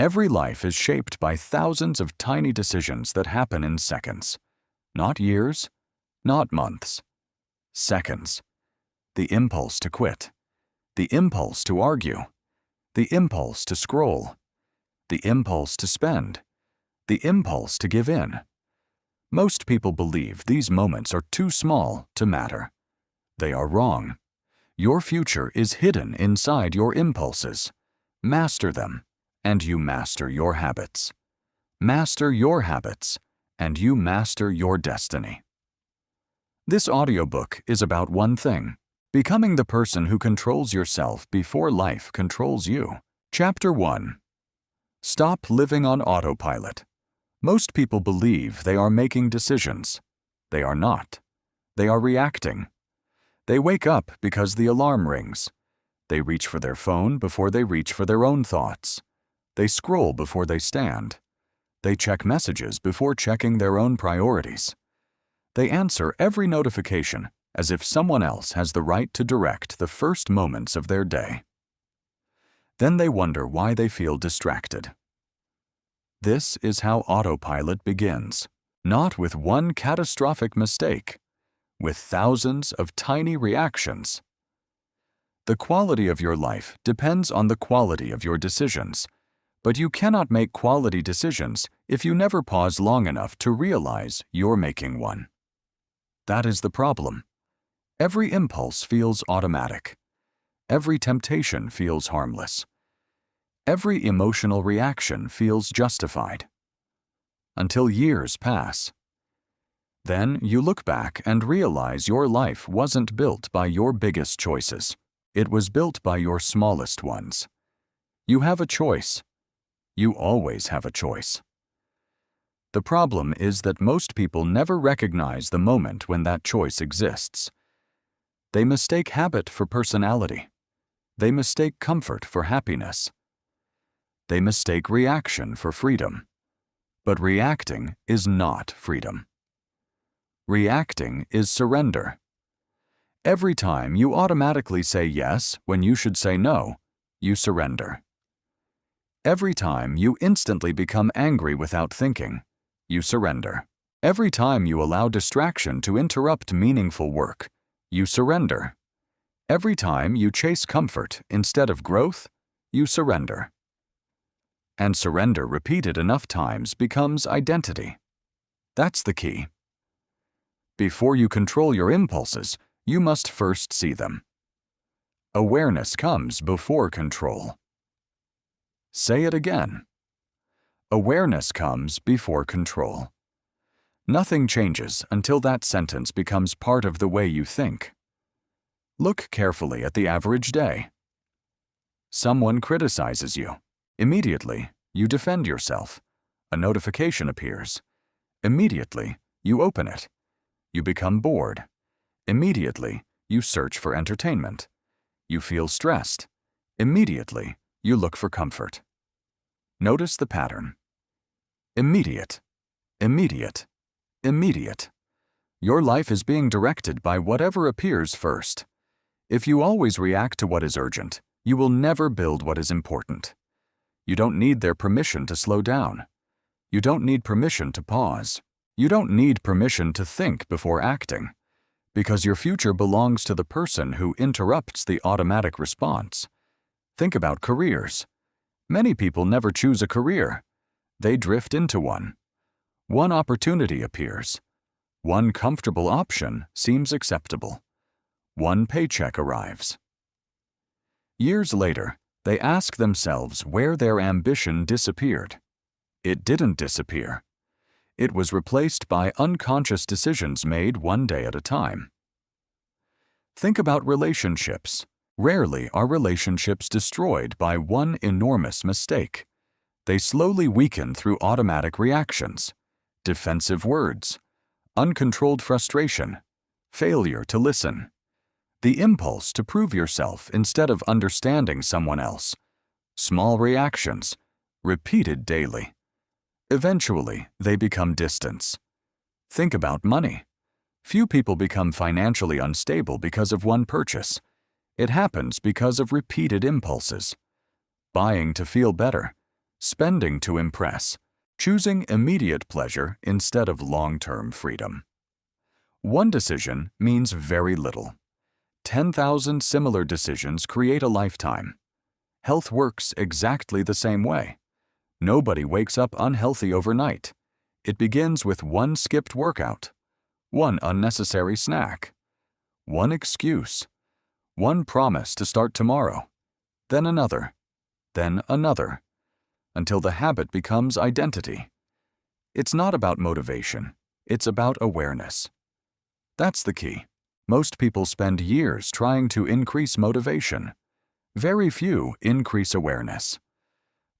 Every life is shaped by thousands of tiny decisions that happen in seconds. Not years, not months. Seconds. The impulse to quit. The impulse to argue. The impulse to scroll. The impulse to spend. The impulse to give in. Most people believe these moments are too small to matter. They are wrong. Your future is hidden inside your impulses. Master them, and you master your habits. Master your habits, and you master your destiny. This audiobook is about one thing: becoming the person who controls yourself before life controls you. Chapter 1. Stop living on autopilot. Most people believe they are making decisions. They are not. They are reacting. They wake up because the alarm rings. They reach for their phone before they reach for their own thoughts. They scroll before they stand. They check messages before checking their own priorities. They answer every notification as if someone else has the right to direct the first moments of their day. Then they wonder why they feel distracted. This is how autopilot begins, not with one catastrophic mistake, with thousands of tiny reactions. The quality of your life depends on the quality of your decisions, but you cannot make quality decisions if you never pause long enough to realize you're making one. That is the problem. Every impulse feels automatic. Every temptation feels harmless. Every emotional reaction feels justified. Until years pass. Then you look back and realize your life wasn't built by your biggest choices. It was built by your smallest ones. You have a choice. You always have a choice. The problem is that most people never recognize the moment when that choice exists. They mistake habit for personality. They mistake comfort for happiness. They mistake reaction for freedom. But reacting is not freedom. Reacting is surrender. Every time you automatically say yes when you should say no, you surrender. Every time you instantly become angry without thinking, you surrender. Every time you allow distraction to interrupt meaningful work, you surrender. Every time you chase comfort instead of growth, you surrender. And surrender repeated enough times becomes identity. That's the key. Before you control your impulses, you must first see them. Awareness comes before control. Say it again. Awareness comes before control. Nothing changes until that sentence becomes part of the way you think. Look carefully at the average day. Someone criticizes you. Immediately, you defend yourself. A notification appears. Immediately, you open it. You become bored. Immediately, you search for entertainment. You feel stressed. Immediately, you look for comfort. Notice the pattern. Immediate, immediate, immediate. Your life is being directed by whatever appears first. If you always react to what is urgent, you will never build what is important. You don't need their permission to slow down. You don't need permission to pause. You don't need permission to think before acting, because your future belongs to the person who interrupts the automatic response. Think about careers. Many people never choose a career. They drift into one. One opportunity appears. One comfortable option seems acceptable. One paycheck arrives. Years later, they ask themselves where their ambition disappeared. It didn't disappear. It was replaced by unconscious decisions made one day at a time. Think about relationships. Rarely are relationships destroyed by one enormous mistake. They slowly weaken through automatic reactions, defensive words, uncontrolled frustration, failure to listen, the impulse to prove yourself instead of understanding someone else, small reactions, repeated daily. Eventually, they become distance. Think about money. Few people become financially unstable because of one purchase. It happens because of repeated impulses. Buying to feel better, spending to impress, choosing immediate pleasure instead of long-term freedom. One decision means very little. 10,000 similar decisions create a lifetime. Health works exactly the same way. Nobody wakes up unhealthy overnight. It begins with one skipped workout, one unnecessary snack, one excuse, one promise to start tomorrow, then another, until the habit becomes identity. It's not about motivation, it's about awareness. That's the key. Most people spend years trying to increase motivation. Very few increase awareness.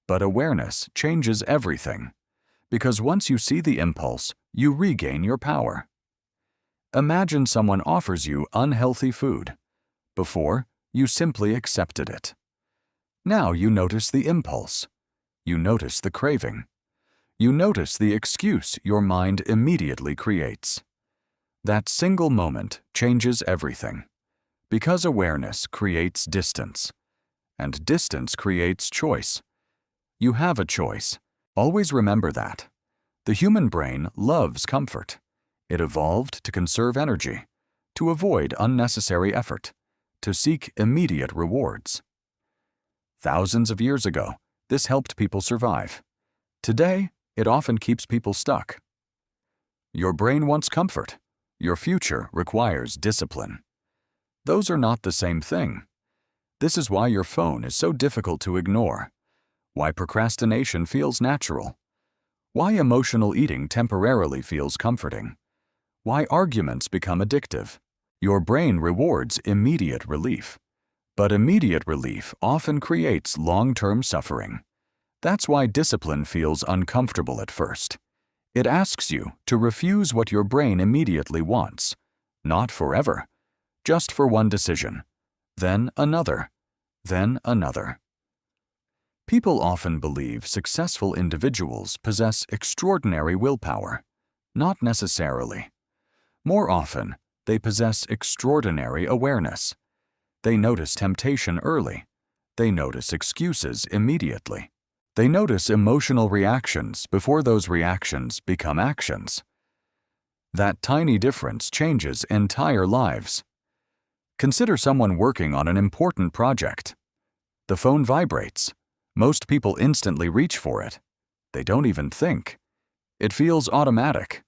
But awareness changes everything, because once you see the impulse, you regain your power. Imagine someone offers you unhealthy food. Before, you simply accepted it. Now you notice the impulse. You notice the craving. You notice the excuse your mind immediately creates. That single moment changes everything, because awareness creates distance, and distance creates choice. You have a choice. Always remember that. The human brain loves comfort. It evolved to conserve energy, to avoid unnecessary effort, to seek immediate rewards. Thousands of years ago, this helped people survive. Today, it often keeps people stuck. Your brain wants comfort. Your future requires discipline. Those are not the same thing. This is why your phone is so difficult to ignore, why procrastination feels natural, why emotional eating temporarily feels comforting, why arguments become addictive. Your brain rewards immediate relief, but immediate relief often creates long-term suffering. That's why discipline feels uncomfortable at first. It asks you to refuse what your brain immediately wants, not forever, just for one decision, then another, then another. People often believe successful individuals possess extraordinary willpower. Not necessarily. More often, they possess extraordinary awareness. They notice temptation early. They notice excuses immediately. They notice emotional reactions before those reactions become actions. That tiny difference changes entire lives. Consider someone working on an important project. The phone vibrates. Most people instantly reach for it. They don't even think. It feels automatic.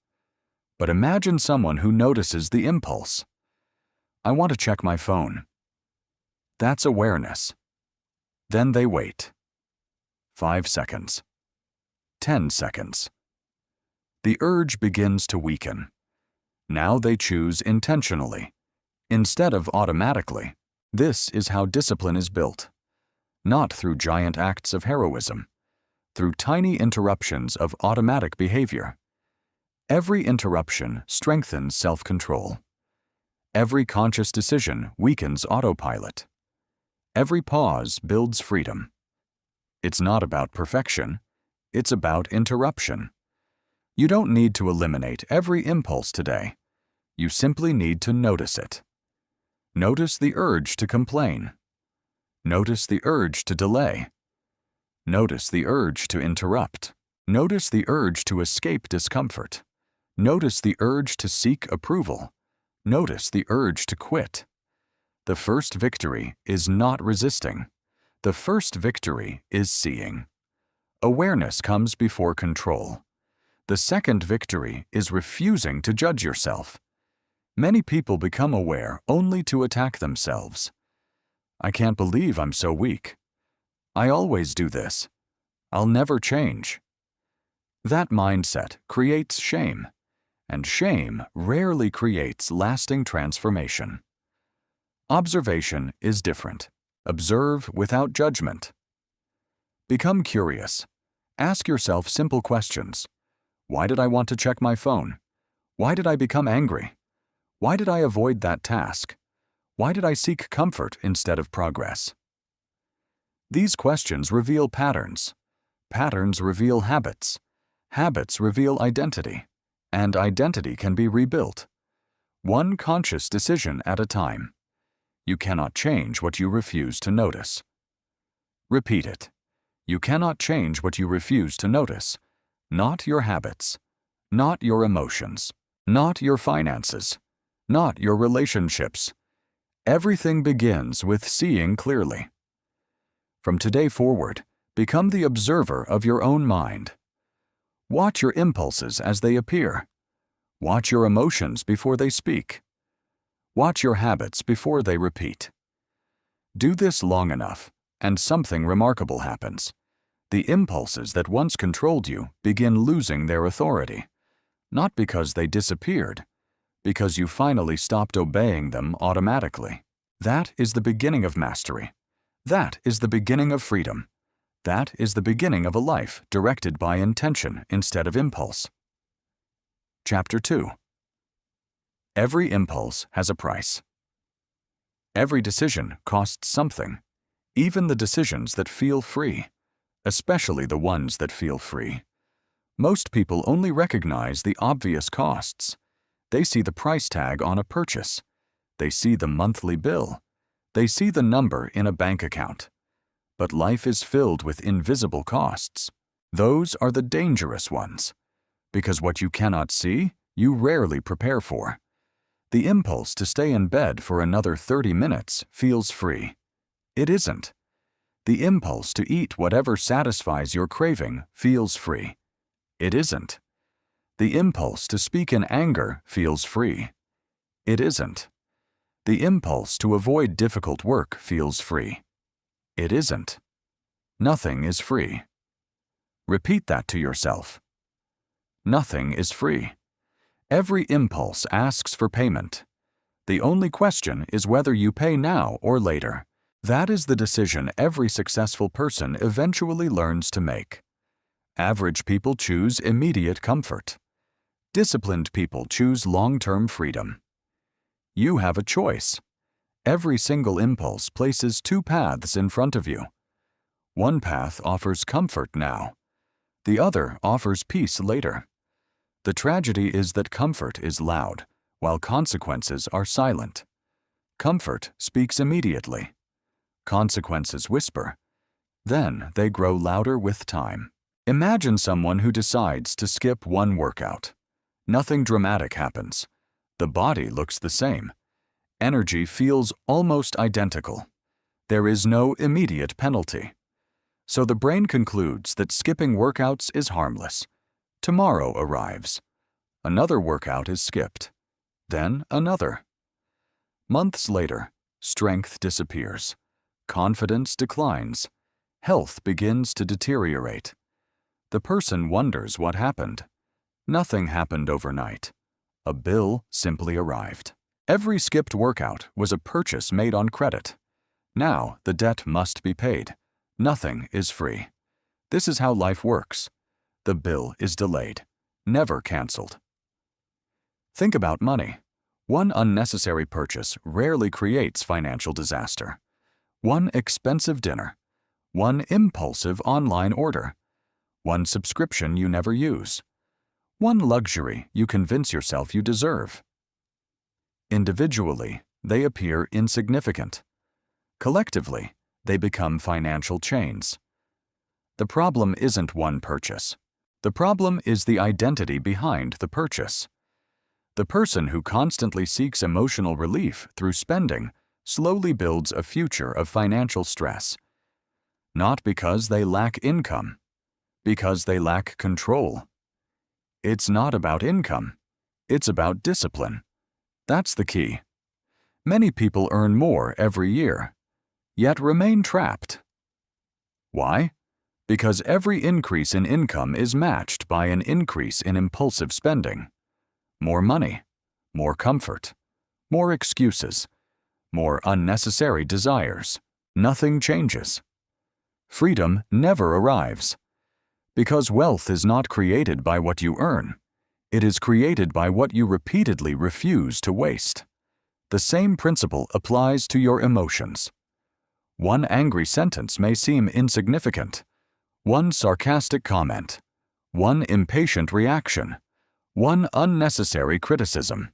But imagine someone who notices the impulse. I want to check my phone. That's awareness. Then they wait. 5 seconds. 10 seconds. The urge begins to weaken. Now they choose intentionally, instead of automatically. This is how discipline is built. Not through giant acts of heroism, through tiny interruptions of automatic behavior. Every interruption strengthens self-control. Every conscious decision weakens autopilot. Every pause builds freedom. It's not about perfection, it's about interruption. You don't need to eliminate every impulse today. You simply need to notice it. Notice the urge to complain. Notice the urge to delay. Notice the urge to interrupt. Notice the urge to escape discomfort. Notice the urge to seek approval. Notice the urge to quit. The first victory is not resisting. The first victory is seeing. Awareness comes before control. The second victory is refusing to judge yourself. Many people become aware only to attack themselves. I can't believe I'm so weak. I always do this. I'll never change. That mindset creates shame, and shame rarely creates lasting transformation. Observation is different. Observe without judgment. Become curious. Ask yourself simple questions. Why did I want to check my phone? Why did I become angry? Why did I avoid that task? Why did I seek comfort instead of progress? These questions reveal patterns. Patterns reveal habits. Habits reveal identity. And identity can be rebuilt. One conscious decision at a time. You cannot change what you refuse to notice. Repeat it. You cannot change what you refuse to notice. Not your habits, not your emotions, not your finances, not your relationships. Everything begins with seeing clearly. From today forward, become the observer of your own mind. Watch your impulses as they appear. Watch your emotions before they speak. Watch your habits before they repeat. Do this long enough, and something remarkable happens. The impulses that once controlled you begin losing their authority, not because they disappeared, because you finally stopped obeying them automatically. That is the beginning of mastery. That is the beginning of freedom. That is the beginning of a life directed by intention instead of impulse. Chapter 2. Every impulse has a price. Every decision costs something, even the decisions that feel free, especially the ones that feel free. Most people only recognize the obvious costs. They see the price tag on a purchase. They see the monthly bill. They see the number in a bank account. But life is filled with invisible costs. Those are the dangerous ones, because what you cannot see, you rarely prepare for. The impulse to stay in bed for another 30 minutes feels free. It isn't. The impulse to eat whatever satisfies your craving feels free. It isn't. The impulse to speak in anger feels free. It isn't. The impulse to avoid difficult work feels free. It isn't. Nothing is free. Repeat that to yourself. Nothing is free. Every impulse asks for payment. The only question is whether you pay now or later. That is the decision every successful person eventually learns to make. Average people choose immediate comfort. Disciplined people choose long-term freedom. You have a choice. Every single impulse places two paths in front of you. One path offers comfort now. The other offers peace later. The tragedy is that comfort is loud, while consequences are silent. Comfort speaks immediately. Consequences whisper. Then they grow louder with time. Imagine someone who decides to skip one workout. Nothing dramatic happens. The body looks the same. Energy feels almost identical. There is no immediate penalty. So the brain concludes that skipping workouts is harmless. Tomorrow arrives. Another workout is skipped. Then another. Months later, strength disappears. Confidence declines. Health begins to deteriorate. The person wonders what happened. Nothing happened overnight. A bill simply arrived. Every skipped workout was a purchase made on credit. Now the debt must be paid. Nothing is free. This is how life works. The bill is delayed, never canceled. Think about money. One unnecessary purchase rarely creates financial disaster. One expensive dinner. One impulsive online order. One subscription you never use. One luxury you convince yourself you deserve. Individually, they appear insignificant. Collectively, they become financial chains. The problem isn't one purchase. The problem is the identity behind the purchase. The person who constantly seeks emotional relief through spending slowly builds a future of financial stress. Not because they lack income, because they lack control. It's not about income. It's about discipline. That's the key. Many people earn more every year, yet remain trapped. Why? Because every increase in income is matched by an increase in impulsive spending. More money, more comfort, more excuses, more unnecessary desires. Nothing changes. Freedom never arrives. Because wealth is not created by what you earn. It is created by what you repeatedly refuse to waste. The same principle applies to your emotions. One angry sentence may seem insignificant. One sarcastic comment. One impatient reaction. One unnecessary criticism.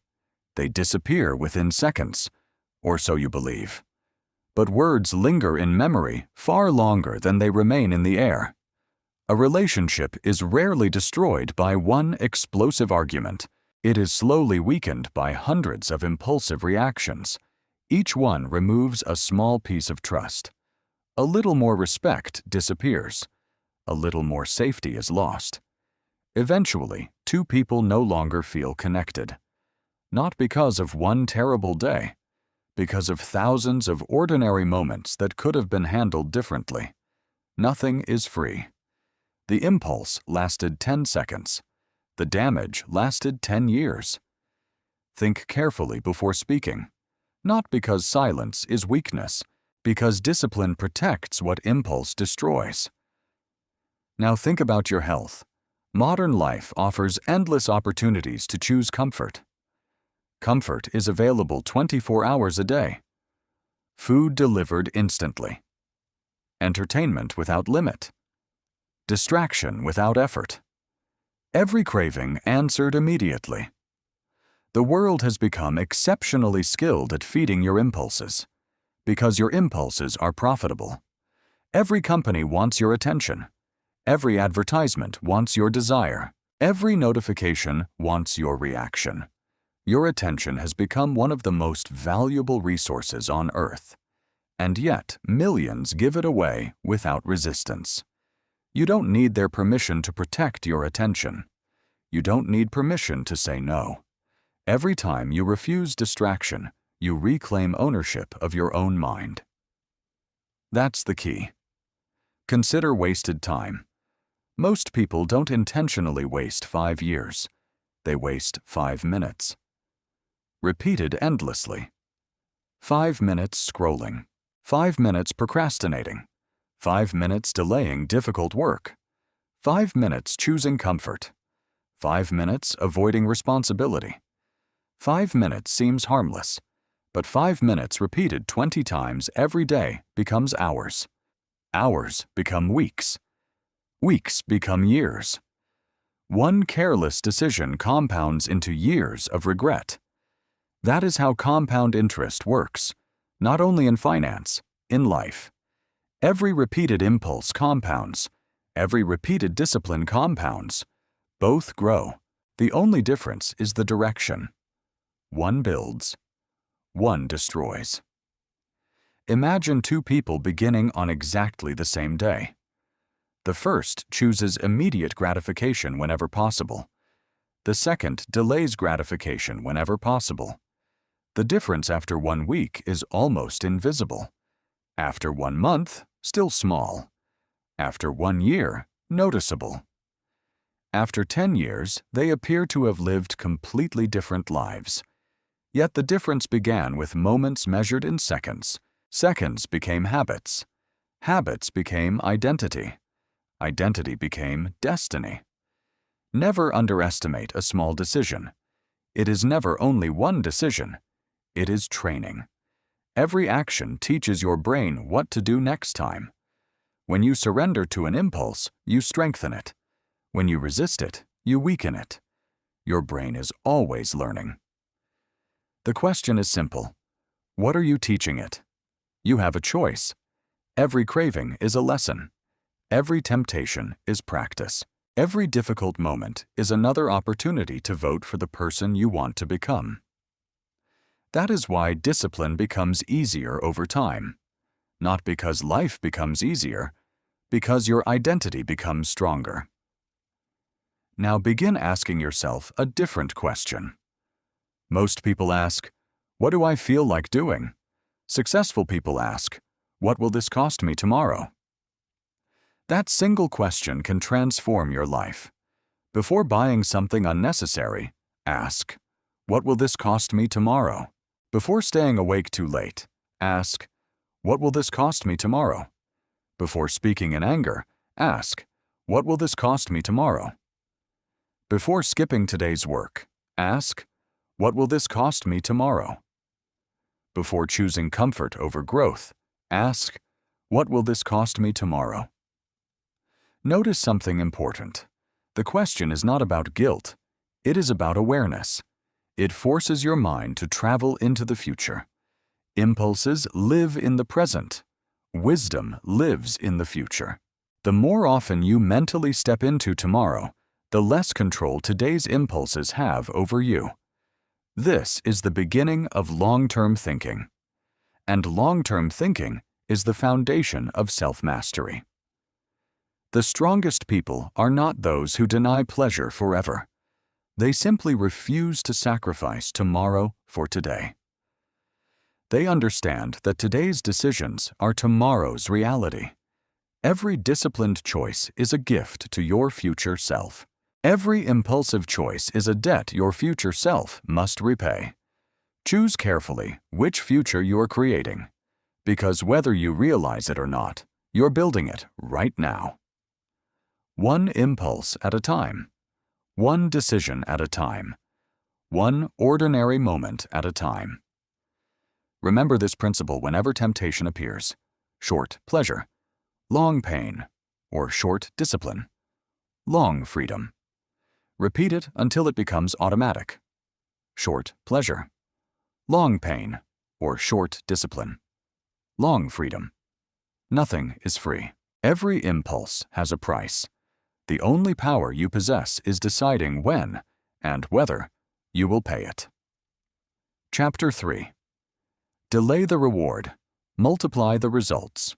They disappear within seconds, or so you believe. But words linger in memory far longer than they remain in the air. A relationship is rarely destroyed by one explosive argument. It is slowly weakened by hundreds of impulsive reactions. Each one removes a small piece of trust. A little more respect disappears. A little more safety is lost. Eventually, two people no longer feel connected. Not because of one terrible day, because of thousands of ordinary moments that could have been handled differently. Nothing is free. The impulse lasted 10 seconds. The damage lasted 10 years. Think carefully before speaking, not because silence is weakness, because discipline protects what impulse destroys. Now think about your health. Modern life offers endless opportunities to choose comfort. Comfort is available 24 hours a day. Food delivered instantly. Entertainment without limit. Distraction without effort. Every craving answered immediately. The world has become exceptionally skilled at feeding your impulses, because your impulses are profitable. Every company wants your attention. Every advertisement wants your desire. Every notification wants your reaction. Your attention has become one of the most valuable resources on earth. And yet, millions give it away without resistance. You don't need their permission to protect your attention. You don't need permission to say no. Every time you refuse distraction, you reclaim ownership of your own mind. That's the key. Consider wasted time. Most people don't intentionally waste 5 years. They waste 5 minutes. Repeated endlessly. 5 minutes scrolling. 5 minutes procrastinating. 5 minutes delaying difficult work. 5 minutes choosing comfort. 5 minutes avoiding responsibility. 5 minutes seems harmless, but 5 minutes repeated 20 times every day becomes hours. Hours become weeks. Weeks become years. One careless decision compounds into years of regret. That is how compound interest works, not only in finance, in life. Every repeated impulse compounds. Every repeated discipline compounds. Both grow. The only difference is the direction. One builds. One destroys. Imagine two people beginning on exactly the same day. The first chooses immediate gratification whenever possible. The second delays gratification whenever possible. The difference after 1 week is almost invisible. After 1 month, still small. After 1 year, noticeable. After 10 years, they appear to have lived completely different lives. Yet the difference began with moments measured in seconds. Seconds became habits. Habits became identity. Identity became destiny. Never underestimate a small decision. It is never only one decision. It is training. Every action teaches your brain what to do next time. When you surrender to an impulse, you strengthen it. When you resist it, you weaken it. Your brain is always learning. The question is simple. What are you teaching it? You have a choice. Every craving is a lesson. Every temptation is practice. Every difficult moment is another opportunity to vote for the person you want to become. That is why discipline becomes easier over time. Not because life becomes easier, because your identity becomes stronger. Now begin asking yourself a different question. Most people ask, "What do I feel like doing?" Successful people ask, "What will this cost me tomorrow?" That single question can transform your life. Before buying something unnecessary, ask, "What will this cost me tomorrow?" Before staying awake too late, ask, "What will this cost me tomorrow?" Before speaking in anger, ask, "What will this cost me tomorrow?" Before skipping today's work, ask, "What will this cost me tomorrow?" Before choosing comfort over growth, ask, "What will this cost me tomorrow?" Notice something important. The question is not about guilt. It is about awareness. It forces your mind to travel into the future. Impulses live in the present. Wisdom lives in the future. The more often you mentally step into tomorrow, the less control today's impulses have over you. This is the beginning of long-term thinking. And long-term thinking is the foundation of self-mastery. The strongest people are not those who deny pleasure forever. They simply refuse to sacrifice tomorrow for today. They understand that today's decisions are tomorrow's reality. Every disciplined choice is a gift to your future self. Every impulsive choice is a debt your future self must repay. Choose carefully which future you are creating, because whether you realize it or not, you're building it right now. One impulse at a time. One decision at a time. One ordinary moment at a time. Remember this principle whenever temptation appears. Short pleasure, long pain, or short discipline, long freedom. Repeat it until it becomes automatic. Short pleasure, long pain, or short discipline, long freedom. Nothing is free. Every impulse has a price. The only power you possess is deciding when and whether you will pay it. Chapter 3. Delay the reward, multiply the results.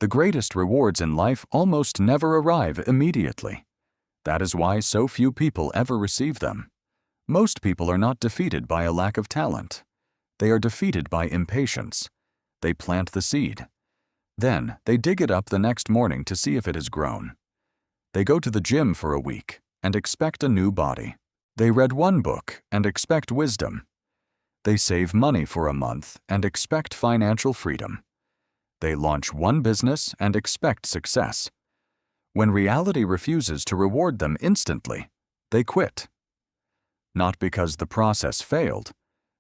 The greatest rewards in life almost never arrive immediately. That is why so few people ever receive them. Most people are not defeated by a lack of talent. They are defeated by impatience. They plant the seed. Then they dig it up the next morning to see if it has grown. They go to the gym for a week and expect a new body. They read one book and expect wisdom. They save money for a month and expect financial freedom. They launch one business and expect success. When reality refuses to reward them instantly, they quit. Not because the process failed,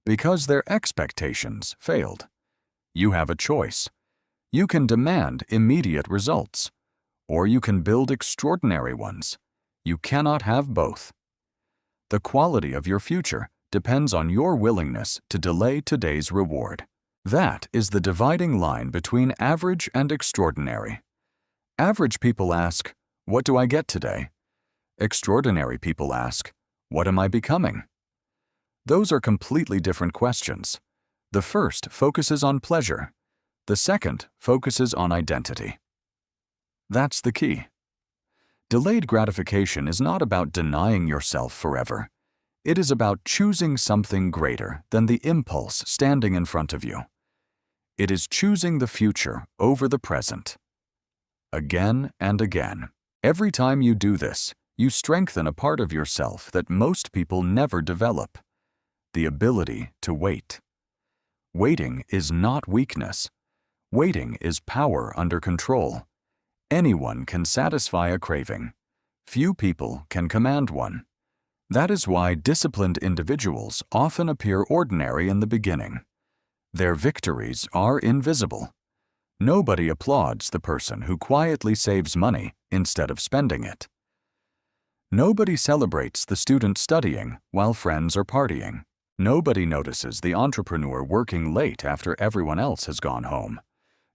because their expectations failed. You have a choice. You can demand immediate results, or you can build extraordinary ones. You cannot have both. The quality of your future depends on your willingness to delay today's reward. That is the dividing line between average and extraordinary. Average people ask, "What do I get today?" Extraordinary people ask, "What am I becoming?" Those are completely different questions. The first focuses on pleasure. The second focuses on identity. That's the key. Delayed gratification is not about denying yourself forever. It is about choosing something greater than the impulse standing in front of you. It is choosing the future over the present. Again and again. Every time you do this, you strengthen a part of yourself that most people never develop: the ability to wait. Waiting is not weakness. Waiting is power under control. Anyone can satisfy a craving. Few people can command one. That is why disciplined individuals often appear ordinary in the beginning. Their victories are invisible. Nobody applauds the person who quietly saves money instead of spending it. Nobody celebrates the student studying while friends are partying. Nobody notices the entrepreneur working late after everyone else has gone home.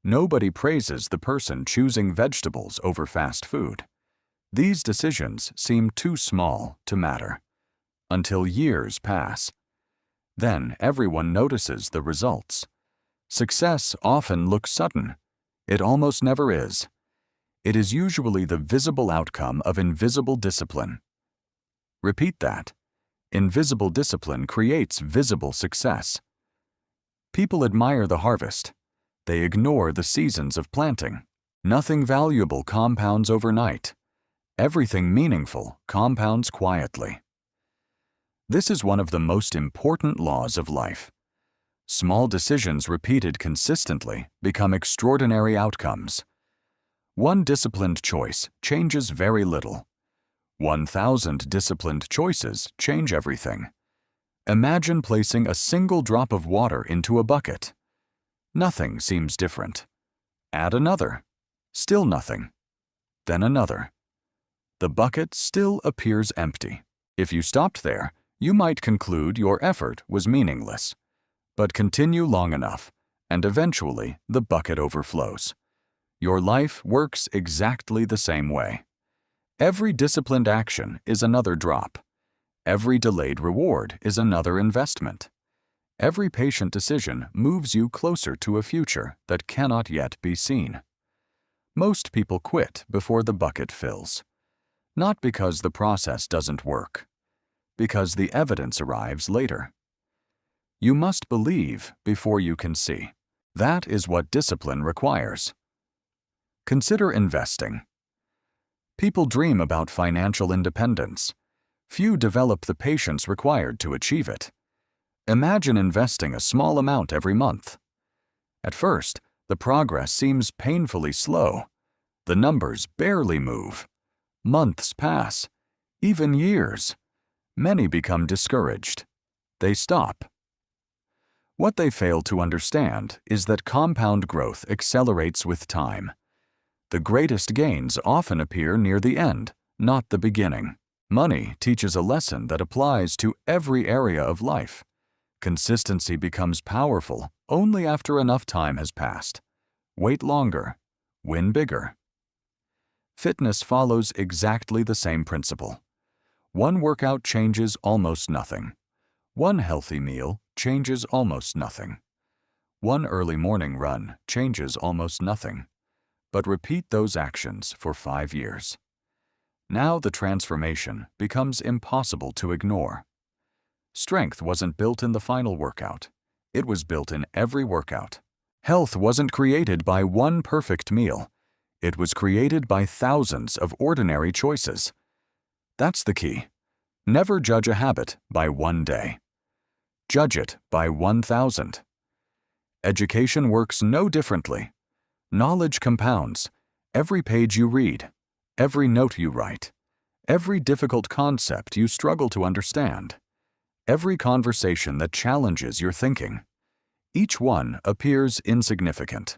Nobody praises the person choosing vegetables over fast food. These decisions seem too small to matter. Until years pass. Then everyone notices the results. Success often looks sudden. It almost never is. It is usually the visible outcome of invisible discipline. Repeat that. Invisible discipline creates visible success. People admire the harvest. They ignore the seasons of planting. Nothing valuable compounds overnight. Everything meaningful compounds quietly. This is one of the most important laws of life. Small decisions repeated consistently become extraordinary outcomes. One disciplined choice changes very little. 1,000 disciplined choices change everything. Imagine placing a single drop of water into a bucket. Nothing seems different. Add another. Still nothing. Then another. The bucket still appears empty. If you stopped there, you might conclude your effort was meaningless. But continue long enough, and eventually the bucket overflows. Your life works exactly the same way. Every disciplined action is another drop. Every delayed reward is another investment. Every patient decision moves you closer to a future that cannot yet be seen. Most people quit before the bucket fills. Not because the process doesn't work, because the evidence arrives later. You must believe before you can see. That is what discipline requires. Consider investing. People dream about financial independence. Few develop the patience required to achieve it. Imagine investing a small amount every month. At first, the progress seems painfully slow. The numbers barely move. Months pass, even years. Many become discouraged. They stop. What they fail to understand is that compound growth accelerates with time. The greatest gains often appear near the end, not the beginning. Money teaches a lesson that applies to every area of life. Consistency becomes powerful only after enough time has passed. Wait longer. Win bigger. Fitness follows exactly the same principle. One workout changes almost nothing. One healthy meal changes almost nothing. One early morning run changes almost nothing. But repeat those actions for 5 years. Now the transformation becomes impossible to ignore. Strength wasn't built in the final workout. It was built in every workout. Health wasn't created by one perfect meal. It was created by thousands of ordinary choices. That's the key. Never judge a habit by one day. Judge it by 1,000. Education works no differently. Knowledge compounds. Every page you read, every note you write, every difficult concept you struggle to understand, every conversation that challenges your thinking. Each one appears insignificant.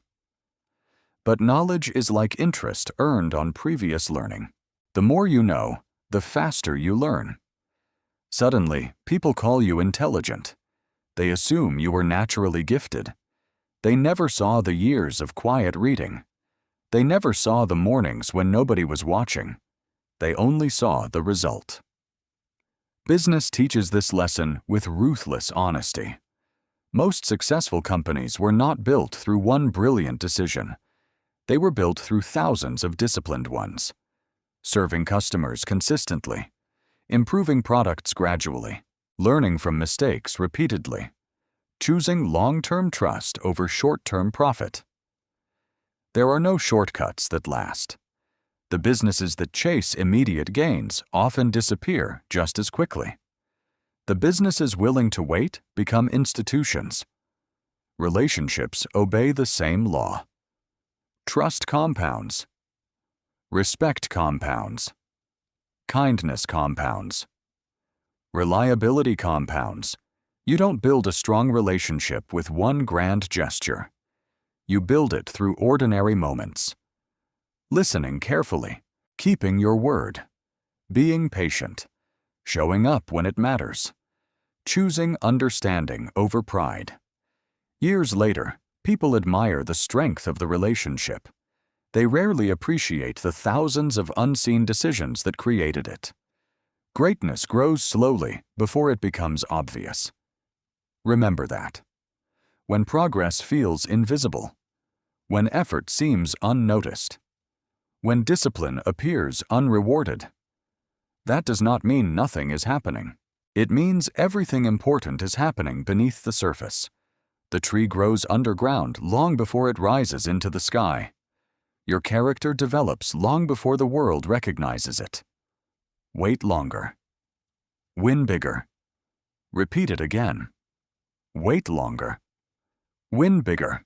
But knowledge is like interest earned on previous learning. The more you know, the faster you learn. Suddenly, people call you intelligent. They assume you were naturally gifted. They never saw the years of quiet reading. They never saw the mornings when nobody was watching. They only saw the result. Business teaches this lesson with ruthless honesty. Most successful companies were not built through one brilliant decision. They were built through thousands of disciplined ones. Serving customers consistently, improving products gradually, learning from mistakes repeatedly, choosing long-term trust over short-term profit. There are no shortcuts that last. The businesses that chase immediate gains often disappear just as quickly. The businesses willing to wait become institutions. Relationships obey the same law. Trust compounds. Respect compounds. Kindness compounds. Reliability compounds. You don't build a strong relationship with one grand gesture. You build it through ordinary moments. Listening carefully, keeping your word, being patient, showing up when it matters, choosing understanding over pride. Years later, people admire the strength of the relationship. They rarely appreciate the thousands of unseen decisions that created it. Greatness grows slowly before it becomes obvious. Remember that. When progress feels invisible, when effort seems unnoticed, when discipline appears unrewarded, that does not mean nothing is happening. It means everything important is happening beneath the surface. The tree grows underground long before it rises into the sky. Your character develops long before the world recognizes it. Wait longer. Win bigger. Repeat it again. Wait longer. Win bigger.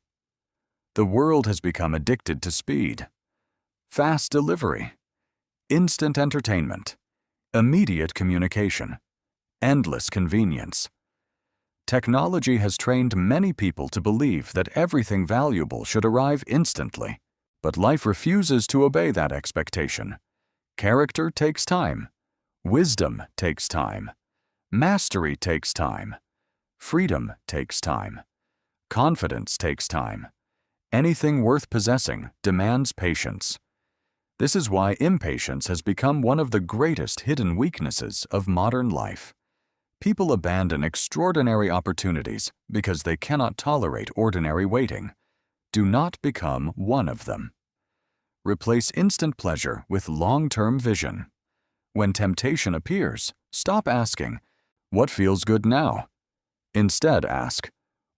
The world has become addicted to speed. Fast delivery. Instant entertainment. Immediate communication. Endless convenience. Technology has trained many people to believe that everything valuable should arrive instantly, but life refuses to obey that expectation. Character takes time. Wisdom takes time. Mastery takes time. Freedom takes time. Confidence takes time. Anything worth possessing demands patience. This is why impatience has become one of the greatest hidden weaknesses of modern life. People abandon extraordinary opportunities because they cannot tolerate ordinary waiting. Do not become one of them. Replace instant pleasure with long-term vision. When temptation appears, stop asking, "What feels good now?" Instead ask,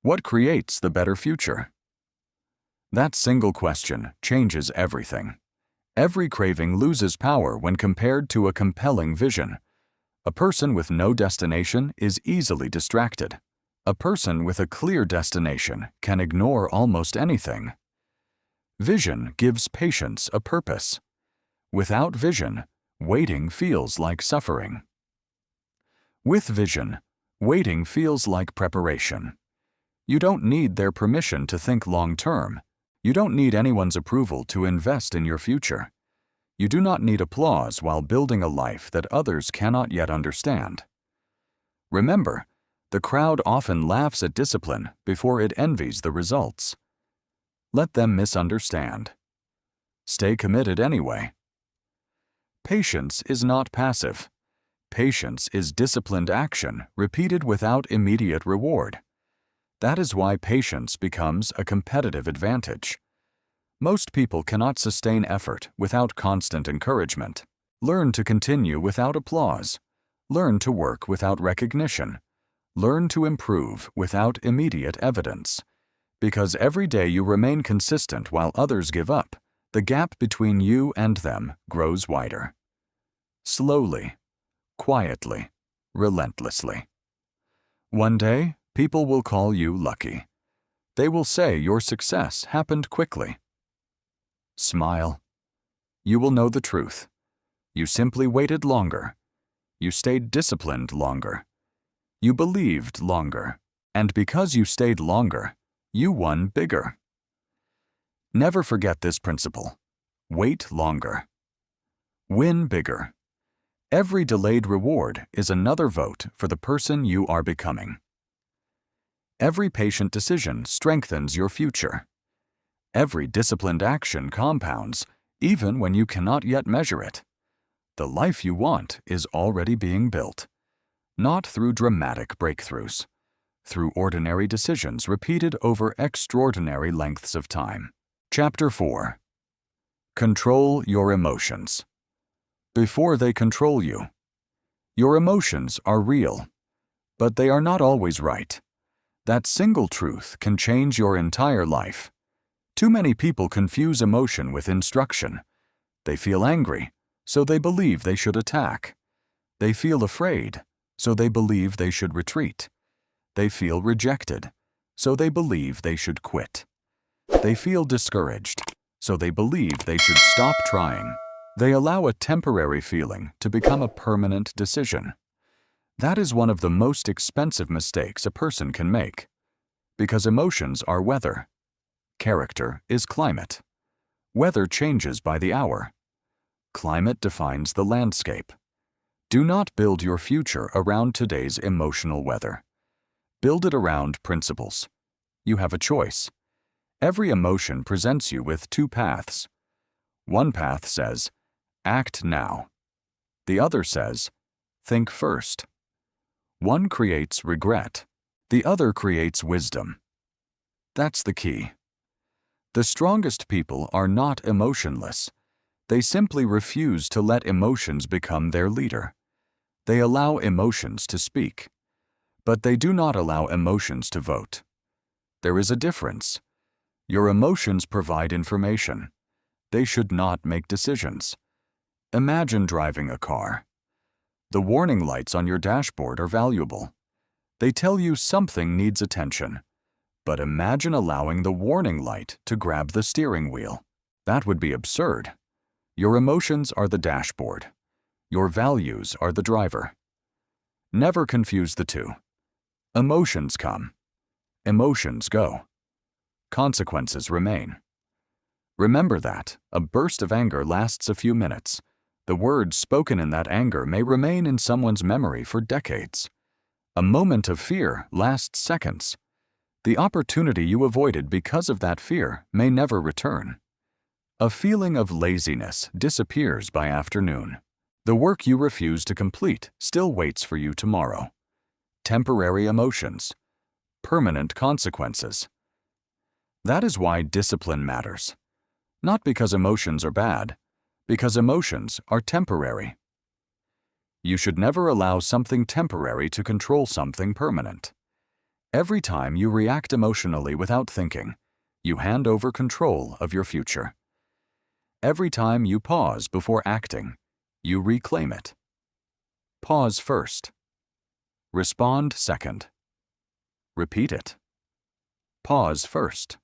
"What creates the better future?" That single question changes everything. Every craving loses power when compared to a compelling vision. A person with no destination is easily distracted. A person with a clear destination can ignore almost anything. Vision gives patience a purpose. Without vision, waiting feels like suffering. With vision, waiting feels like preparation. You don't need their permission to think long-term. You don't need anyone's approval to invest in your future. You do not need applause while building a life that others cannot yet understand. Remember, the crowd often laughs at discipline before it envies the results. Let them misunderstand. Stay committed anyway. Patience is not passive. Patience is disciplined action repeated without immediate reward. That is why patience becomes a competitive advantage. Most people cannot sustain effort without constant encouragement. Learn to continue without applause. Learn to work without recognition. Learn to improve without immediate evidence. Because every day you remain consistent while others give up, the gap between you and them grows wider. Slowly, quietly, relentlessly. One day, people will call you lucky. They will say your success happened quickly. Smile. You will know the truth. You simply waited longer. You stayed disciplined longer. You believed longer. And because you stayed longer, you won bigger. Never forget this principle. Wait longer. Win bigger. Every delayed reward is another vote for the person you are becoming. Every patient decision strengthens your future. Every disciplined action compounds, even when you cannot yet measure it. The life you want is already being built, not through dramatic breakthroughs, through ordinary decisions repeated over extraordinary lengths of time. Chapter 4. Control your emotions. Before they control you. Your emotions are real, but they are not always right. That single truth can change your entire life. Too many people confuse emotion with instruction. They feel angry, so they believe they should attack. They feel afraid, so they believe they should retreat. They feel rejected, so they believe they should quit. They feel discouraged, so they believe they should stop trying. They allow a temporary feeling to become a permanent decision. That is one of the most expensive mistakes a person can make, because emotions are weather. Character is climate. Weather changes by the hour. Climate defines the landscape. Do not build your future around today's emotional weather. Build it around principles. You have a choice. Every emotion presents you with two paths. One path says, act now. The other says, think first. One creates regret. The other creates wisdom. That's the key. The strongest people are not emotionless. They simply refuse to let emotions become their leader. They allow emotions to speak, but they do not allow emotions to vote. There is a difference. Your emotions provide information. They should not make decisions. Imagine driving a car. The warning lights on your dashboard are valuable. They tell you something needs attention. But imagine allowing the warning light to grab the steering wheel. That would be absurd. Your emotions are the dashboard. Your values are the driver. Never confuse the two. Emotions come. Emotions go. Consequences remain. Remember that a burst of anger lasts a few minutes. The words spoken in that anger may remain in someone's memory for decades. A moment of fear lasts seconds. The opportunity you avoided because of that fear may never return. A feeling of laziness disappears by afternoon. The work you refuse to complete still waits for you tomorrow. Temporary emotions, permanent consequences. That is why discipline matters. Not because emotions are bad, because emotions are temporary. You should never allow something temporary to control something permanent. Every time you react emotionally without thinking, you hand over control of your future. Every time you pause before acting, you reclaim it. Pause first. Respond second. Repeat it. Pause first.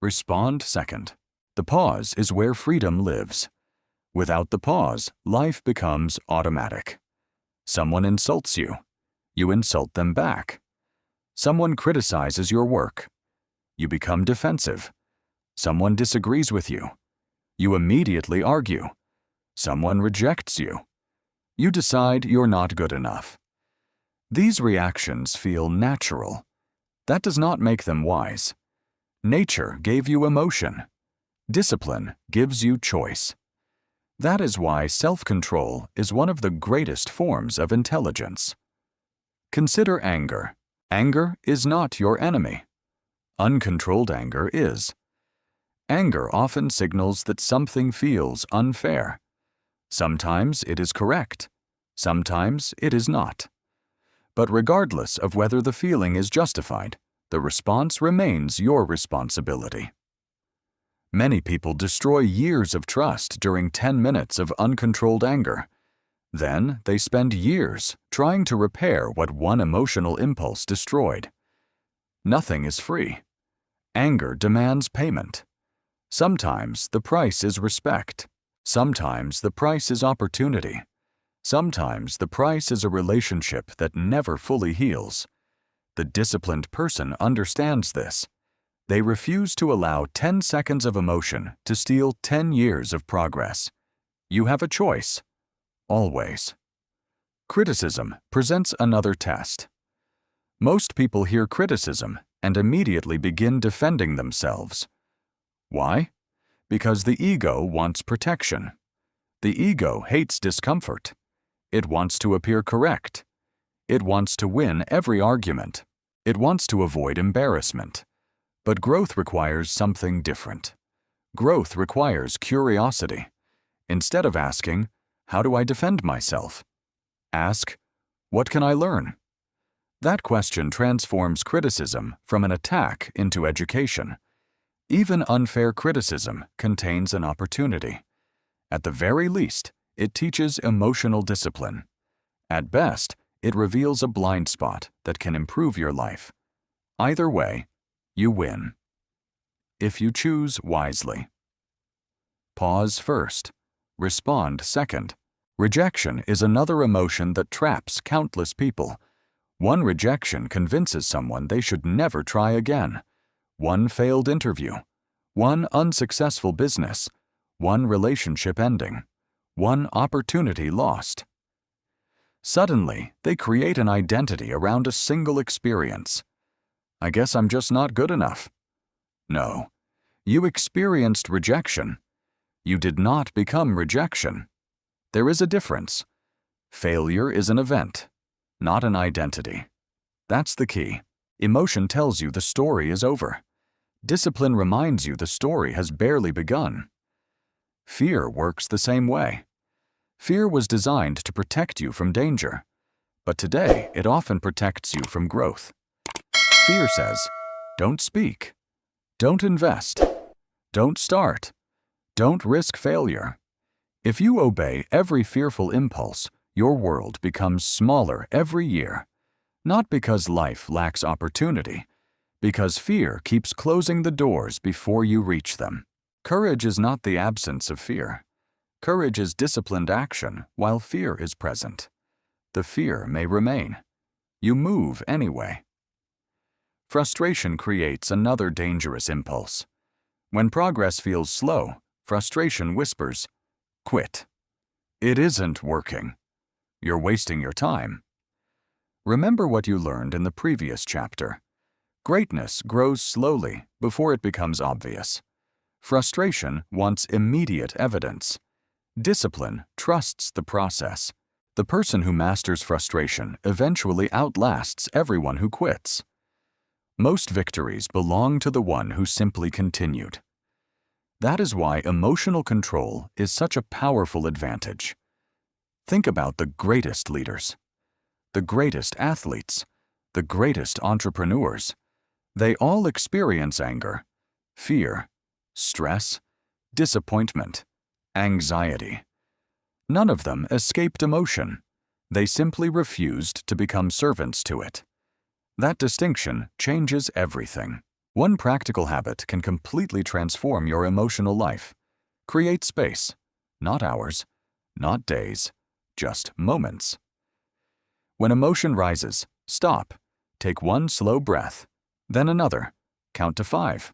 Respond second. The pause is where freedom lives. Without the pause, life becomes automatic. Someone insults you. You insult them back. Someone criticizes your work. You become defensive. Someone disagrees with you. You immediately argue. Someone rejects you. You decide you're not good enough. These reactions feel natural. That does not make them wise. Nature gave you emotion. Discipline gives you choice. That is why self-control is one of the greatest forms of intelligence. Consider anger. Anger is not your enemy. Uncontrolled anger is. Anger often signals that something feels unfair. Sometimes it is correct. Sometimes it is not. But regardless of whether the feeling is justified, the response remains your responsibility. Many people destroy years of trust during 10 minutes of uncontrolled anger. Then they spend years trying to repair what one emotional impulse destroyed. Nothing is free. Anger demands payment. Sometimes the price is respect. Sometimes the price is opportunity. Sometimes the price is a relationship that never fully heals. The disciplined person understands this. They refuse to allow 10 seconds of emotion to steal 10 years of progress. You have a choice. Always. Criticism presents another test. Most people hear criticism and immediately begin defending themselves. Why? Because the ego wants protection. The ego hates discomfort. It wants to appear correct. It wants to win every argument. It wants to avoid embarrassment. But growth requires something different. Growth requires curiosity. Instead of asking, "How do I defend myself?" ask, "What can I learn?" That question transforms criticism from an attack into education. Even unfair criticism contains an opportunity. At the very least, it teaches emotional discipline. At best, it reveals a blind spot that can improve your life. Either way, you win. If you choose wisely. Pause first. Respond second. Rejection is another emotion that traps countless people. One rejection convinces someone they should never try again. One failed interview. One unsuccessful business. One relationship ending. One opportunity lost. Suddenly, they create an identity around a single experience. I guess I'm just not good enough. No. You experienced rejection. You did not become rejection. There is a difference. Failure is an event, not an identity. That's the key. Emotion tells you the story is over. Discipline reminds you the story has barely begun. Fear works the same way. Fear was designed to protect you from danger, but today it often protects you from growth. Fear says, don't speak, don't invest, don't start, don't risk failure. If you obey every fearful impulse, your world becomes smaller every year. Not because life lacks opportunity, because fear keeps closing the doors before you reach them. Courage is not the absence of fear. Courage is disciplined action while fear is present. The fear may remain. You move anyway. Frustration creates another dangerous impulse. When progress feels slow, frustration whispers, "Quit. It isn't working. You're wasting your time." Remember what you learned in the previous chapter. Greatness grows slowly before it becomes obvious. Frustration wants immediate evidence. Discipline trusts the process. The person who masters frustration eventually outlasts everyone who quits. Most victories belong to the one who simply continued. That is why emotional control is such a powerful advantage. Think about the greatest leaders, the greatest athletes, the greatest entrepreneurs. They all experience anger, fear, stress, disappointment, anxiety. None of them escaped emotion. They simply refused to become servants to it. That distinction changes everything. One practical habit can completely transform your emotional life. Create space, not hours, not days, just moments. When emotion rises, stop. Take one slow breath, then another. Count to 5.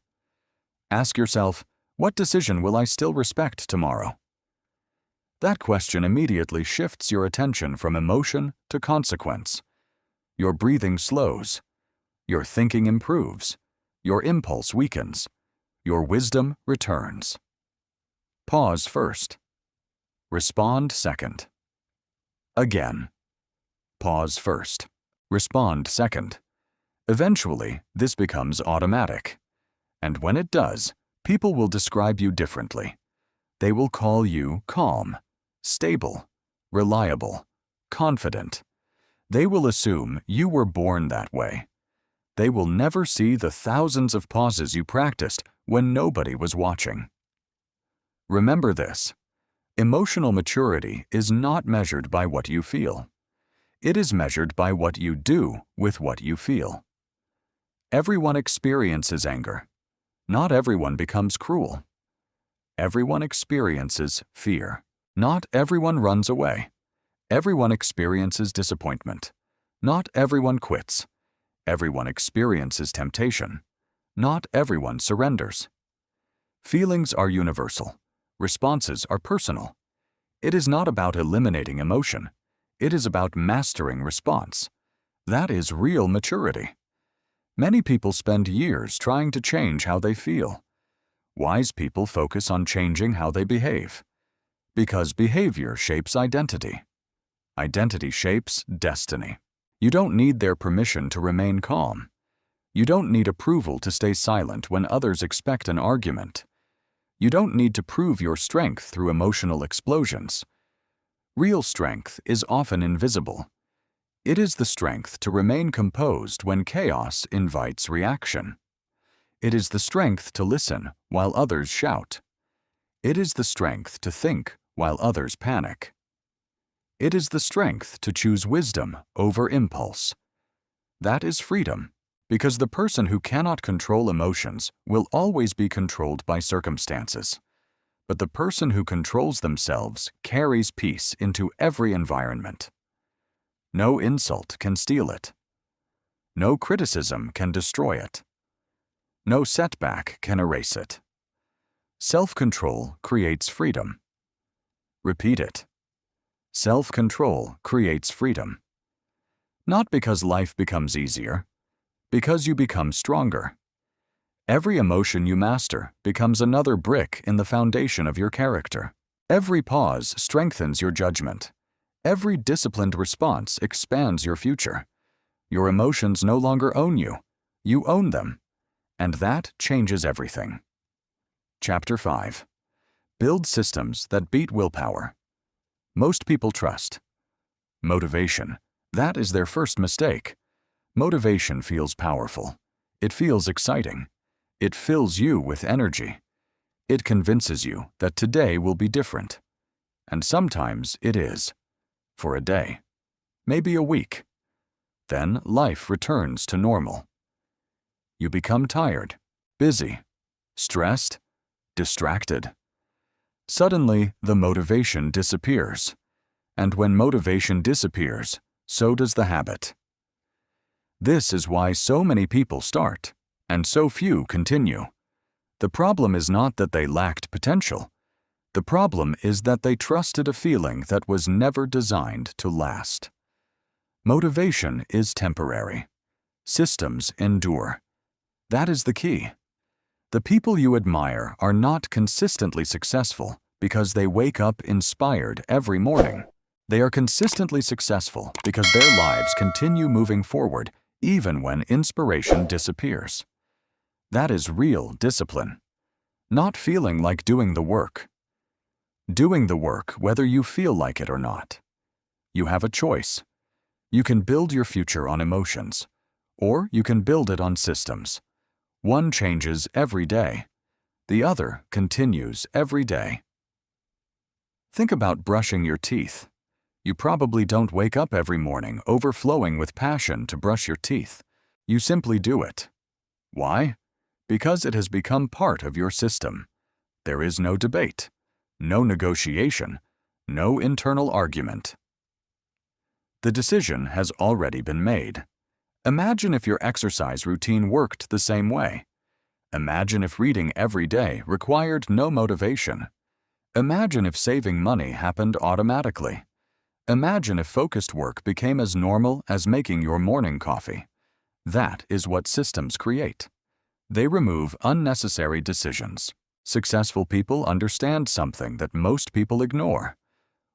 Ask yourself, what decision will I still respect tomorrow? That question immediately shifts your attention from emotion to consequence. Your breathing slows. Your thinking improves. Your impulse weakens. Your wisdom returns. Pause first. Respond second. Again. Pause first. Respond second. Eventually, this becomes automatic. And when it does, people will describe you differently. They will call you calm, stable, reliable, confident. They will assume you were born that way. They will never see the thousands of pauses you practiced when nobody was watching. Remember this: emotional maturity is not measured by what you feel. It is measured by what you do with what you feel. Everyone experiences anger. Not everyone becomes cruel. Everyone experiences fear. Not everyone runs away. Everyone experiences disappointment. Not everyone quits. Everyone experiences temptation. Not everyone surrenders. Feelings are universal. Responses are personal. It is not about eliminating emotion. It is about mastering response. That is real maturity. Many people spend years trying to change how they feel. Wise people focus on changing how they behave. Because behavior shapes identity. Identity shapes destiny. You don't need their permission to remain calm. You don't need approval to stay silent when others expect an argument. You don't need to prove your strength through emotional explosions. Real strength is often invisible. It is the strength to remain composed when chaos invites reaction. It is the strength to listen while others shout. It is the strength to think while others panic. It is the strength to choose wisdom over impulse. That is freedom, because the person who cannot control emotions will always be controlled by circumstances. But the person who controls themselves carries peace into every environment. No insult can steal it. No criticism can destroy it. No setback can erase it. Self-control creates freedom. Repeat it. Self-control creates freedom. Not because life becomes easier, because you become stronger. Every emotion you master becomes another brick in the foundation of your character. Every pause strengthens your judgment. Every disciplined response expands your future. Your emotions no longer own you. You own them. And that changes everything. Chapter 5. Build systems that beat willpower. Most people trust. Motivation. That is their first mistake. Motivation feels powerful. It feels exciting. It fills you with energy. It convinces you that today will be different. And sometimes it is. For a day. Maybe a week. Then life returns to normal. You become tired, busy, stressed, distracted. Suddenly, the motivation disappears. And when motivation disappears, so does the habit. This is why so many people start, and so few continue. The problem is not that they lacked potential. The problem is that they trusted a feeling that was never designed to last. Motivation is temporary. Systems endure. That is the key. The people you admire are not consistently successful because they wake up inspired every morning. They are consistently successful because their lives continue moving forward even when inspiration disappears. That is real discipline. Not feeling like doing the work. Doing the work whether you feel like it or not. You have a choice. You can build your future on emotions, or you can build it on systems. One changes every day. The other continues every day. Think about brushing your teeth. You probably don't wake up every morning overflowing with passion to brush your teeth. You simply do it. Why? Because it has become part of your system. There is no debate, no negotiation, no internal argument. The decision has already been made. Imagine if your exercise routine worked the same way. Imagine if reading every day required no motivation. Imagine if saving money happened automatically. Imagine if focused work became as normal as making your morning coffee. That is what systems create. They remove unnecessary decisions. Successful people understand something that most people ignore.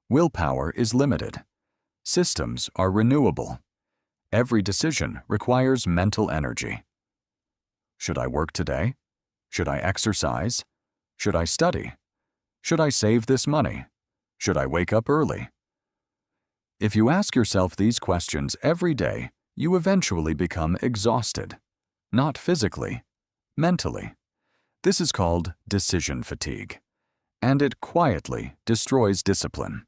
Willpower is limited. Systems are renewable. Every decision requires mental energy. Should I work today? Should I exercise? Should I study? Should I save this money? Should I wake up early? If you ask yourself these questions every day, you eventually become exhausted. Not physically, mentally. This is called decision fatigue, and it quietly destroys discipline.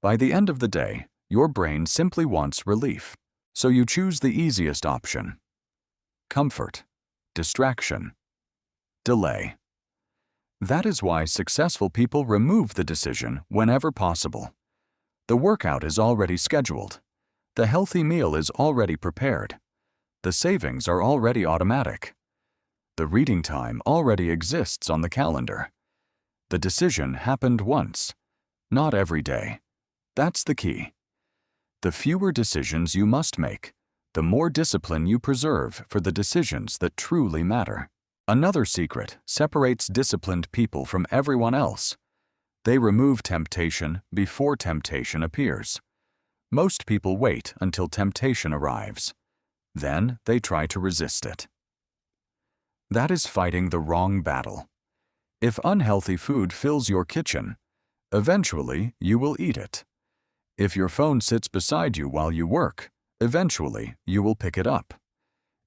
By the end of the day, your brain simply wants relief. So you choose the easiest option. Comfort, distraction, delay. That is why successful people remove the decision whenever possible. The workout is already scheduled. The healthy meal is already prepared. The savings are already automatic. The reading time already exists on the calendar. The decision happened once, not every day. That's the key. The fewer decisions you must make, the more discipline you preserve for the decisions that truly matter. Another secret separates disciplined people from everyone else. They remove temptation before temptation appears. Most people wait until temptation arrives. Then they try to resist it. That is fighting the wrong battle. If unhealthy food fills your kitchen, eventually you will eat it. If your phone sits beside you while you work, eventually you will pick it up.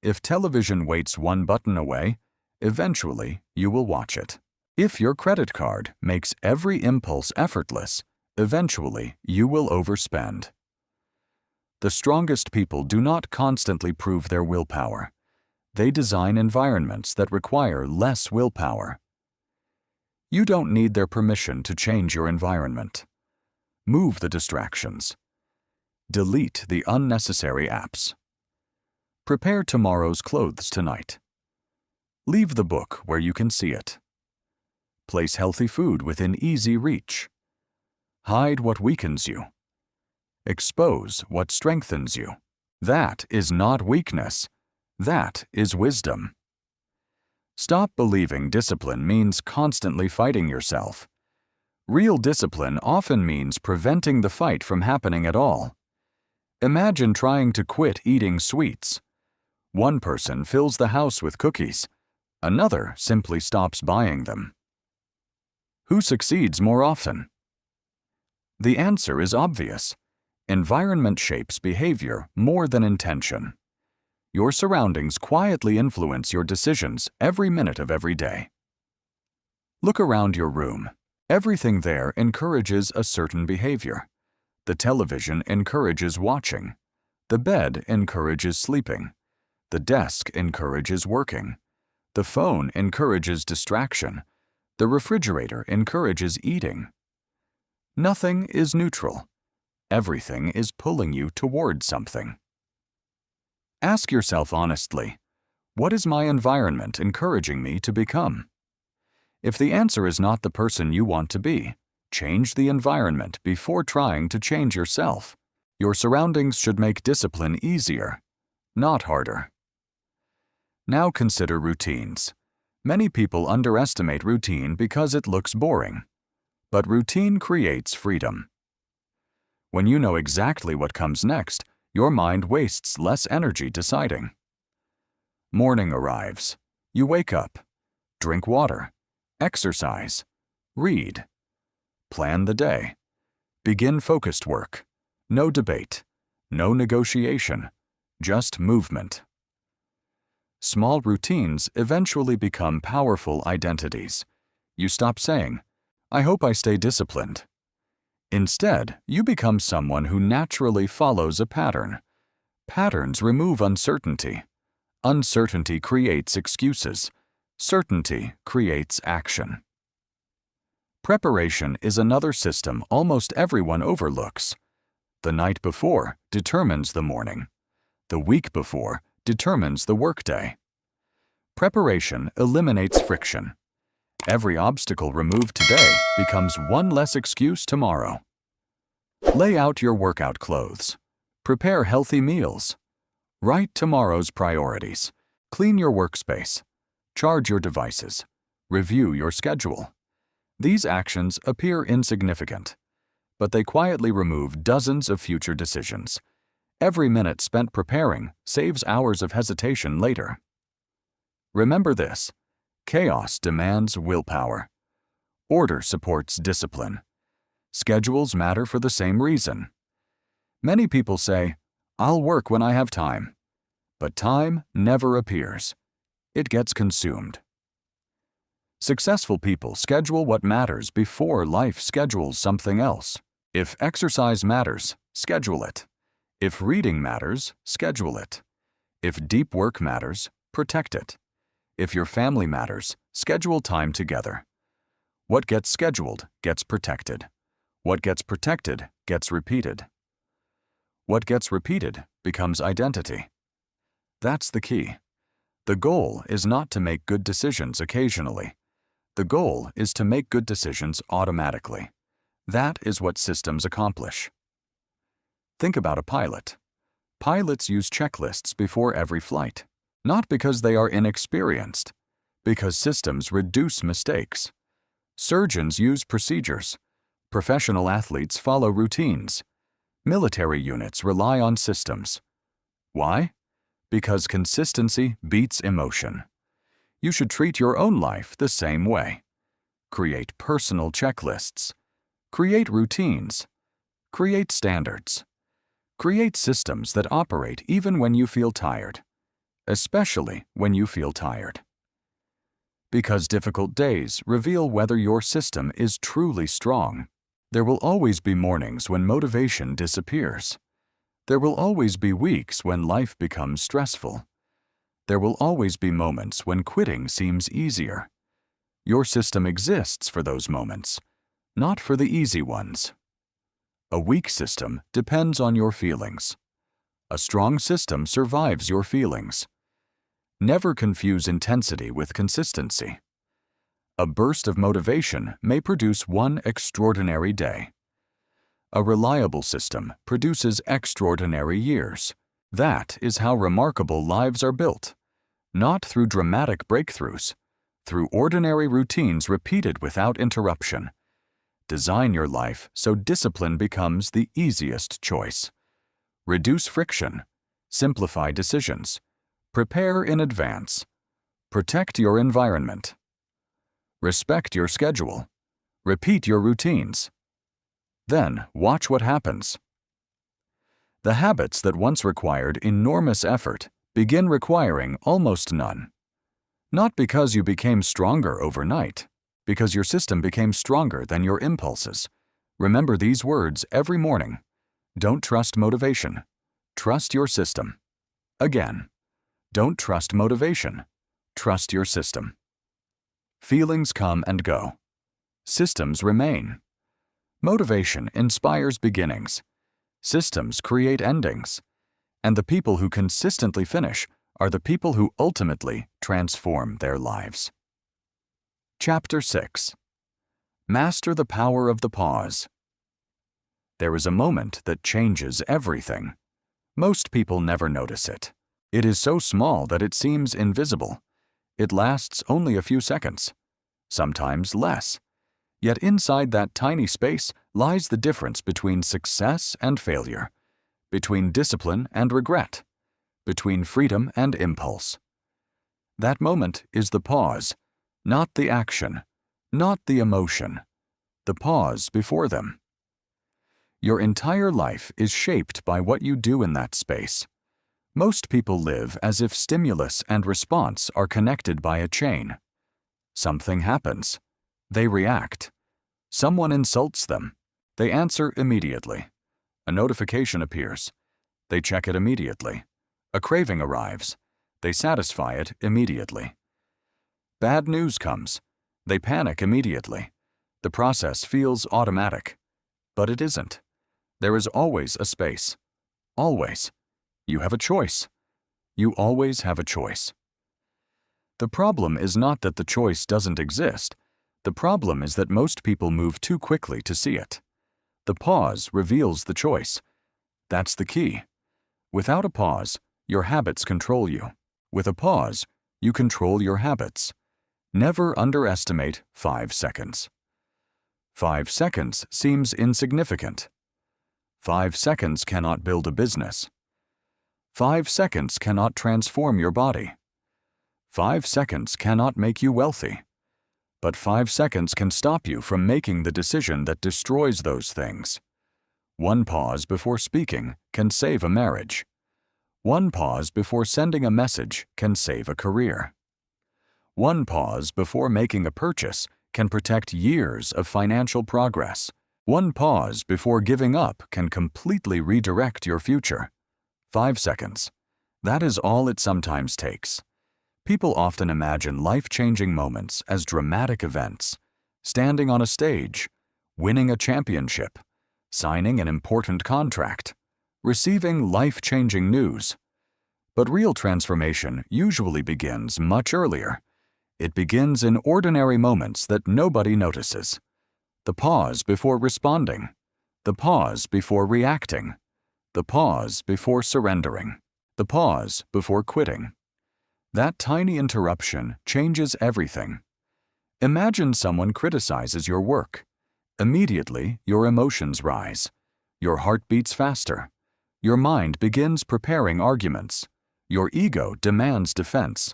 If television waits one button away, eventually you will watch it. If your credit card makes every impulse effortless, eventually you will overspend. The strongest people do not constantly prove their willpower. They design environments that require less willpower. You don't need their permission to change your environment. Move the distractions. Delete the unnecessary apps. Prepare tomorrow's clothes tonight. Leave the book where you can see it. Place healthy food within easy reach. Hide what weakens you. Expose what strengthens you. That is not weakness. That is wisdom. Stop believing discipline means constantly fighting yourself. Real discipline often means preventing the fight from happening at all. Imagine trying to quit eating sweets. One person fills the house with cookies. Another simply stops buying them. Who succeeds more often? The answer is obvious. Environment shapes behavior more than intention. Your surroundings quietly influence your decisions every minute of every day. Look around your room. Everything there encourages a certain behavior. The television encourages watching. The bed encourages sleeping. The desk encourages working. The phone encourages distraction. The refrigerator encourages eating. Nothing is neutral. Everything is pulling you toward something. Ask yourself honestly, what is my environment encouraging me to become? If the answer is not the person you want to be, change the environment before trying to change yourself. Your surroundings should make discipline easier, not harder. Now consider routines. Many people underestimate routine because it looks boring. But routine creates freedom. When you know exactly what comes next, your mind wastes less energy deciding. Morning arrives. You wake up, drink water, exercise, read, plan the day, begin focused work. No debate, no negotiation, just movement. Small routines eventually become powerful identities. You stop saying, "I hope I stay disciplined." Instead, you become someone who naturally follows a pattern. Patterns remove uncertainty. Uncertainty creates excuses. Certainty creates action. Preparation is another system almost everyone overlooks. The night before determines the morning. The week before determines the workday. Preparation eliminates friction. Every obstacle removed today becomes one less excuse tomorrow. Lay out your workout clothes. Prepare healthy meals. Write tomorrow's priorities. Clean your workspace. Charge your devices. Review your schedule. These actions appear insignificant, but they quietly remove dozens of future decisions. Every minute spent preparing saves hours of hesitation later. Remember this: chaos demands willpower. Order supports discipline. Schedules matter for the same reason. Many people say, "I'll work when I have time." But time never appears. It gets consumed. Successful people schedule what matters before life schedules something else. If exercise matters, schedule it. If reading matters, schedule it. If deep work matters, protect it. If your family matters, schedule time together. What gets scheduled gets protected. What gets protected gets repeated. What gets repeated becomes identity. That's the key. The goal is not to make good decisions occasionally. The goal is to make good decisions automatically. That is what systems accomplish. Think about a pilot. Pilots use checklists before every flight, not because they are inexperienced, because systems reduce mistakes. Surgeons use procedures. Professional athletes follow routines. Military units rely on systems. Why? Because consistency beats emotion. You should treat your own life the same way. Create personal checklists. Create routines. Create standards. Create systems that operate even when you feel tired, especially when you feel tired. Because difficult days reveal whether your system is truly strong. There will always be mornings when motivation disappears. There will always be weeks when life becomes stressful. There will always be moments when quitting seems easier. Your system exists for those moments, not for the easy ones. A weak system depends on your feelings. A strong system survives your feelings. Never confuse intensity with consistency. A burst of motivation may produce one extraordinary day. A reliable system produces extraordinary years. That is how remarkable lives are built. Not through dramatic breakthroughs, through ordinary routines repeated without interruption. Design your life so discipline becomes the easiest choice. Reduce friction. Simplify decisions. Prepare in advance. Protect your environment. Respect your schedule. Repeat your routines. Then watch what happens. The habits that once required enormous effort begin requiring almost none. Not because you became stronger overnight, because your system became stronger than your impulses. Remember these words every morning. Don't trust motivation. Trust your system. Again, don't trust motivation. Trust your system. Feelings come and go. Systems remain. Motivation inspires beginnings. Systems create endings. And the people who consistently finish are the people who ultimately transform their lives. Chapter 6. Master the Power of the Pause. There is a moment that changes everything. Most people never notice it. It is so small that it seems invisible. It lasts only a few seconds, sometimes less. Yet inside that tiny space lies the difference between success and failure, between discipline and regret, between freedom and impulse. That moment is the pause, not the action, not the emotion, the pause before them. Your entire life is shaped by what you do in that space. Most people live as if stimulus and response are connected by a chain. Something happens. They react. Someone insults them. They answer immediately. A notification appears. They check it immediately. A craving arrives. They satisfy it immediately. Bad news comes. They panic immediately. The process feels automatic. But it isn't. There is always a space. Always. You have a choice. You always have a choice. The problem is not that the choice doesn't exist. The problem is that most people move too quickly to see it. The pause reveals the choice. That's the key. Without a pause, your habits control you. With a pause, you control your habits. Never underestimate 5 seconds. 5 seconds seems insignificant. 5 seconds cannot build a business. 5 seconds cannot transform your body. 5 seconds cannot make you wealthy. But 5 seconds can stop you from making the decision that destroys those things. One pause before speaking can save a marriage. One pause before sending a message can save a career. One pause before making a purchase can protect years of financial progress. One pause before giving up can completely redirect your future. 5 seconds. That is all it sometimes takes. People often imagine life-changing moments as dramatic events, standing on a stage, winning a championship, signing an important contract, receiving life-changing news. But real transformation usually begins much earlier. It begins in ordinary moments that nobody notices. The pause before responding, the pause before reacting, the pause before surrendering, the pause before quitting. That tiny interruption changes everything. Imagine someone criticizes your work. Immediately, your emotions rise. Your heart beats faster. Your mind begins preparing arguments. Your ego demands defense.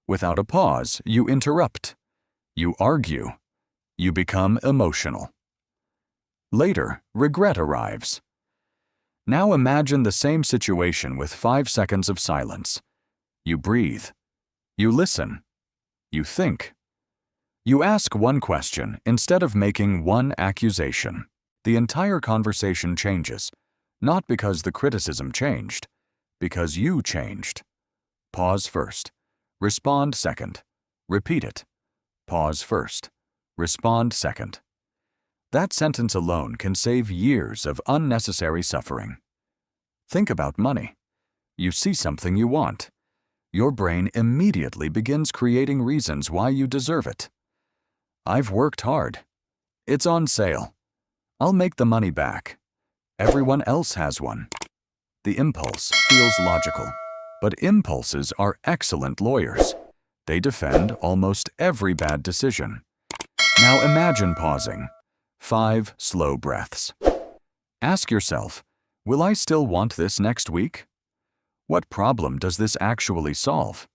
Without a pause, you interrupt. You argue. You become emotional. Later, regret arrives. Now imagine the same situation with 5 seconds of silence. You breathe. You listen. You think. You ask one question instead of making one accusation. The entire conversation changes, not because the criticism changed, because you changed. Pause first. Respond second. Repeat it. Pause first. Respond second. That sentence alone can save years of unnecessary suffering. Think about money. You see something you want. Your brain immediately begins creating reasons why you deserve it. I've worked hard. It's on sale. I'll make the money back. Everyone else has one. The impulse feels logical, but impulses are excellent lawyers. They defend almost every bad decision. Now imagine pausing. 5 slow breaths. Ask yourself, will I still want this next week? What problem does this actually solve?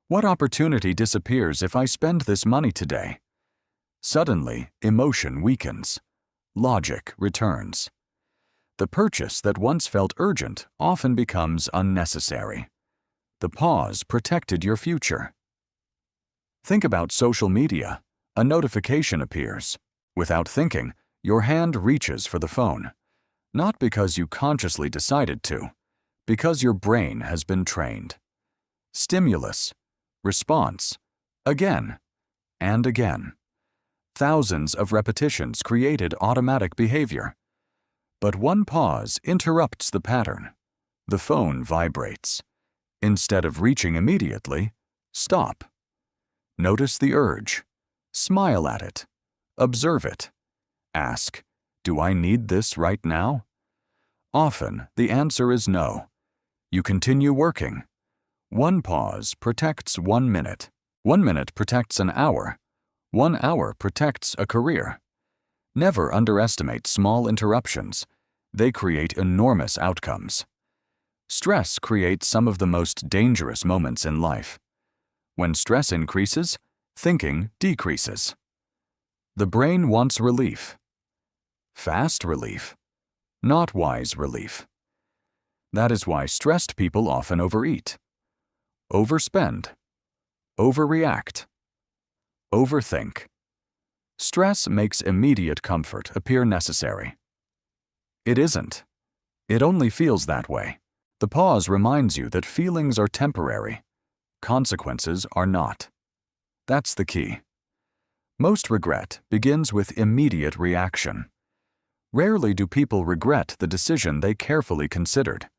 What opportunity disappears if I spend this money today? Suddenly, emotion weakens. Logic returns. The purchase that once felt urgent often becomes unnecessary. The pause protected your future. Think about social media. A notification appears. Without thinking, your hand reaches for the phone. Not because you consciously decided to, because your brain has been trained. Stimulus, response, again, and again. Thousands of repetitions created automatic behavior. But one pause interrupts the pattern. The phone vibrates. Instead of reaching immediately, stop. Notice the urge. Smile at it. Observe it. Ask, Do I need this right now? Often, the answer is no. You continue working. 1 pause protects 1 minute. 1 minute protects an hour. 1 hour protects a career. Never underestimate small interruptions. They create enormous outcomes. Stress creates some of the most dangerous moments in life. When stress increases, thinking decreases. The brain wants relief. Fast relief, not wise relief. That is why stressed people often overeat, overspend, overreact, overthink. Stress makes immediate comfort appear necessary. It isn't. It only feels that way. The pause reminds you that feelings are temporary. Consequences are not. That's the key. Most regret begins with immediate reaction. Rarely do people regret the decision they carefully considered.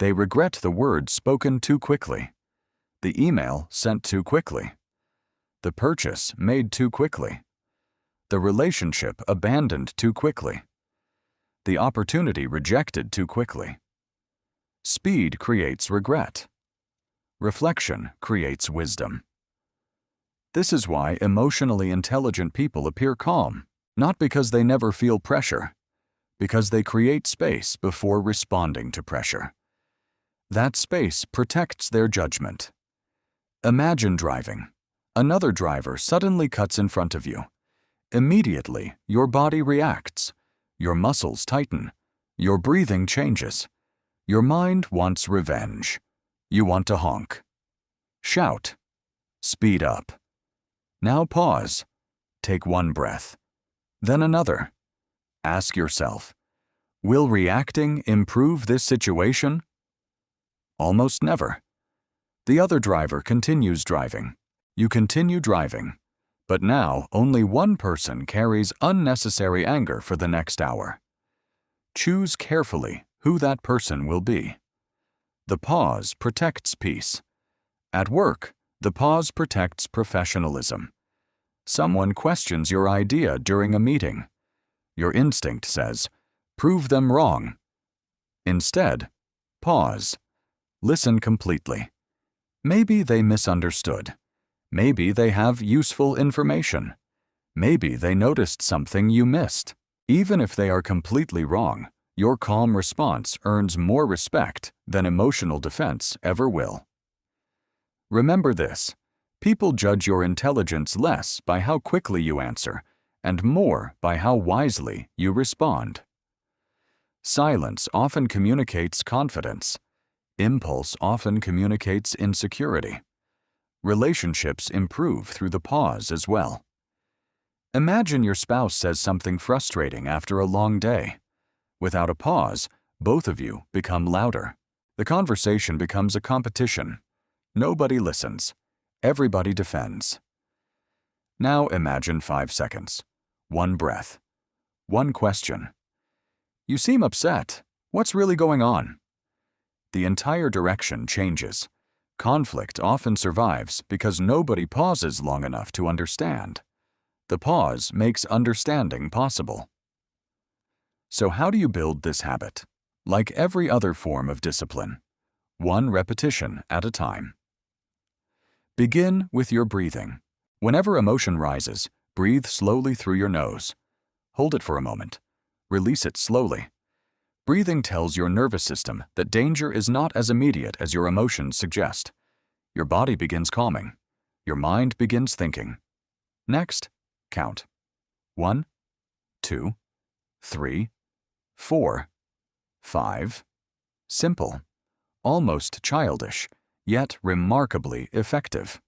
They regret the words spoken too quickly, the email sent too quickly, the purchase made too quickly, the relationship abandoned too quickly, the opportunity rejected too quickly. Speed creates regret. Reflection creates wisdom. This is why emotionally intelligent people appear calm, not because they never feel pressure, because they create space before responding to pressure. That space protects their judgment. Imagine driving. Another driver suddenly cuts in front of you. Immediately, your body reacts. Your muscles tighten. Your breathing changes. Your mind wants revenge. You want to honk. Shout. Speed up. Now pause. Take 1 breath. Then another. Ask yourself, will reacting improve this situation? Almost never. The other driver continues driving. You continue driving. But now only one person carries unnecessary anger for the next hour. Choose carefully who that person will be. The pause protects peace. At work, the pause protects professionalism. Someone questions your idea during a meeting. Your instinct says, prove them wrong. Instead, pause. Listen completely. Maybe they misunderstood. Maybe they have useful information. Maybe they noticed something you missed. Even if they are completely wrong, your calm response earns more respect than emotional defense ever will. Remember this: people judge your intelligence less by how quickly you answer, and more by how wisely you respond. Silence often communicates confidence. Impulse often communicates insecurity. Relationships improve through the pause as well. Imagine your spouse says something frustrating after a long day. Without a pause, both of you become louder. The conversation becomes a competition. Nobody listens. Everybody defends. Now imagine 5 seconds. 1 breath. 1 question. You seem upset. What's really going on? The entire direction changes. Conflict often survives because nobody pauses long enough to understand. The pause makes understanding possible. So how do you build this habit? Like every other form of discipline, 1 repetition at a time. Begin with your breathing. Whenever emotion rises, breathe slowly through your nose. Hold it for a moment. Release it slowly. Breathing tells your nervous system that danger is not as immediate as your emotions suggest. Your body begins calming. Your mind begins thinking. Next, count. 1, 2, 3, 4, 5. Simple, almost childish, yet remarkably effective.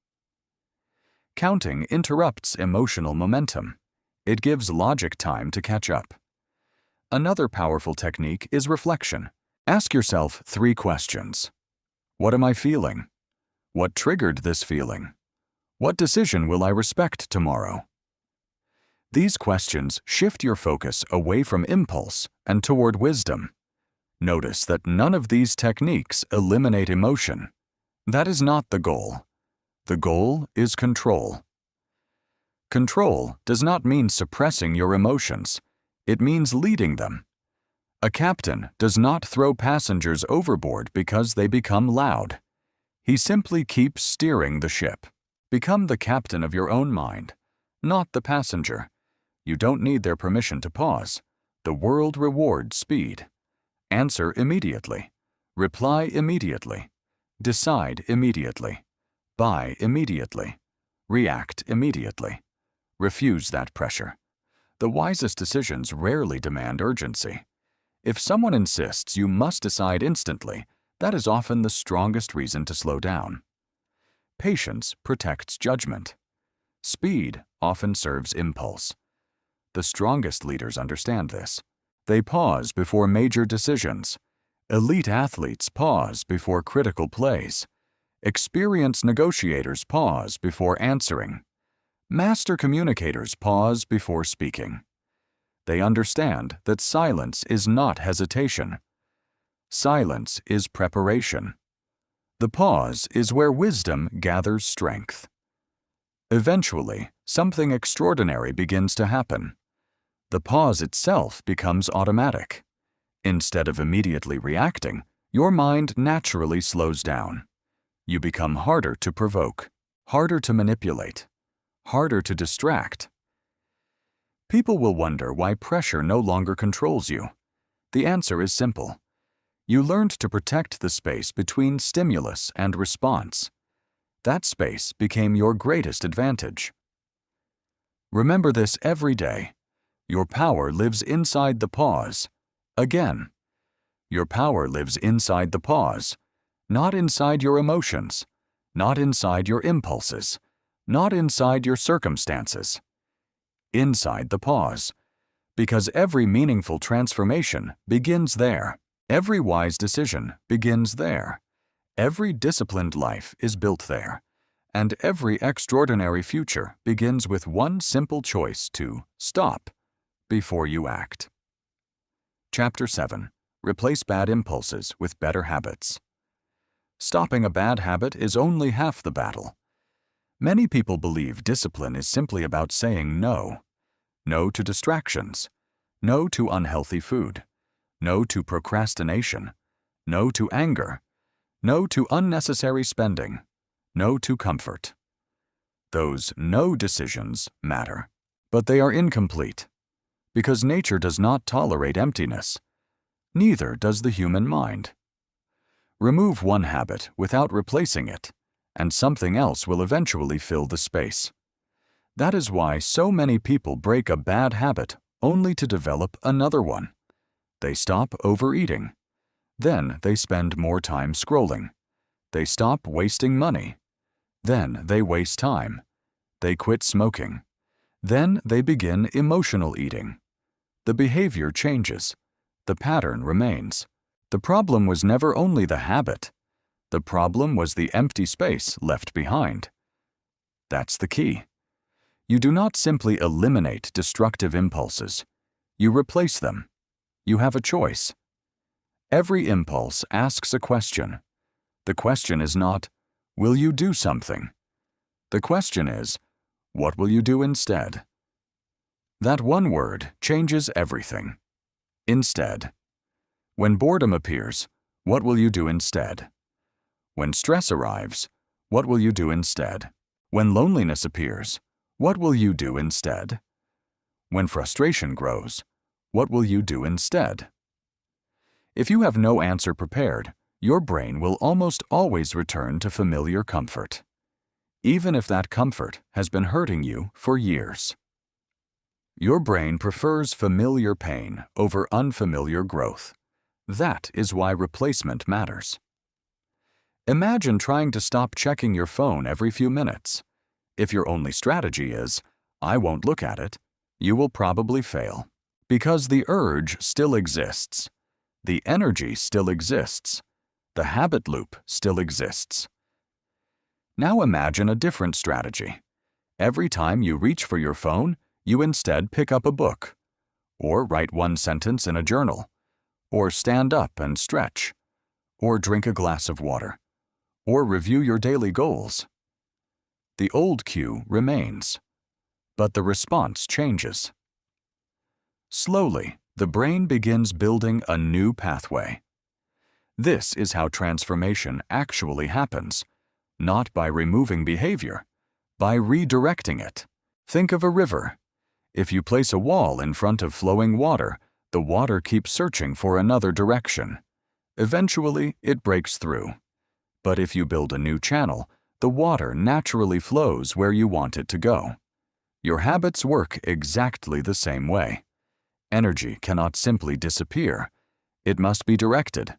Counting interrupts emotional momentum. It gives logic time to catch up. Another powerful technique is reflection. Ask yourself 3 questions. What am I feeling? What triggered this feeling? What decision will I respect tomorrow? These questions shift your focus away from impulse and toward wisdom. Notice that none of these techniques eliminate emotion. That is not the goal. The goal is control. Control does not mean suppressing your emotions. It means leading them. A captain does not throw passengers overboard because they become loud. He simply keeps steering the ship. Become the captain of your own mind, not the passenger. You don't need their permission to pause. The world rewards speed. Answer immediately. Reply immediately. Decide immediately. Buy immediately. React immediately. Refuse that pressure. The wisest decisions rarely demand urgency. If someone insists you must decide instantly, that is often the strongest reason to slow down. Patience protects judgment. Speed often serves impulse. The strongest leaders understand this. They pause before major decisions. Elite athletes pause before critical plays. Experienced negotiators pause before answering. Master communicators pause before speaking. They understand that silence is not hesitation. Silence is preparation. The pause is where wisdom gathers strength. Eventually, something extraordinary begins to happen. The pause itself becomes automatic. Instead of immediately reacting, your mind naturally slows down. You become harder to provoke, harder to manipulate, harder to distract. People will wonder why pressure no longer controls you. The answer is simple. You learned to protect the space between stimulus and response. That space became your greatest advantage. Remember this every day. Your power lives inside the pause. Again. Your power lives inside the pause, not inside your emotions, not inside your impulses, not inside your circumstances. Inside the pause. Because every meaningful transformation begins there. Every wise decision begins there. Every disciplined life is built there. And every extraordinary future begins with one simple choice to stop before you act. Chapter 7. Replace bad impulses with better habits. Stopping a bad habit is only half the battle. Many people believe discipline is simply about saying no. No to distractions. No to unhealthy food. No to procrastination. No to anger. No to unnecessary spending. No to comfort. Those no decisions matter, but they are incomplete. Because nature does not tolerate emptiness. Neither does the human mind. Remove one habit without replacing it, and something else will eventually fill the space. That is why so many people break a bad habit only to develop another one. They stop overeating. Then they spend more time scrolling. They stop wasting money. Then they waste time. They quit smoking. Then they begin emotional eating. The behavior changes. The pattern remains. The problem was never only the habit. The problem was the empty space left behind. That's the key. You do not simply eliminate destructive impulses. You replace them. You have a choice. Every impulse asks a question. The question is not, will you do something? The question is, what will you do instead? That one word changes everything. Instead. When boredom appears, what will you do instead? When stress arrives, what will you do instead? When loneliness appears, what will you do instead? When frustration grows, what will you do instead? If you have no answer prepared, your brain will almost always return to familiar comfort, even if that comfort has been hurting you for years. Your brain prefers familiar pain over unfamiliar growth. That is why replacement matters. Imagine trying to stop checking your phone every few minutes. If your only strategy is, I won't look at it, you will probably fail. Because the urge still exists. The energy still exists. The habit loop still exists. Now imagine a different strategy. Every time you reach for your phone, you instead pick up a book, or write one sentence in a journal, or stand up and stretch, or drink a glass of water, or review your daily goals. The old cue remains, but the response changes. Slowly, the brain begins building a new pathway. This is how transformation actually happens, not by removing behavior, by redirecting it. Think of a river. If you place a wall in front of flowing water, the water keeps searching for another direction. Eventually, it breaks through. But if you build a new channel, the water naturally flows where you want it to go. Your habits work exactly the same way. Energy cannot simply disappear. It must be directed.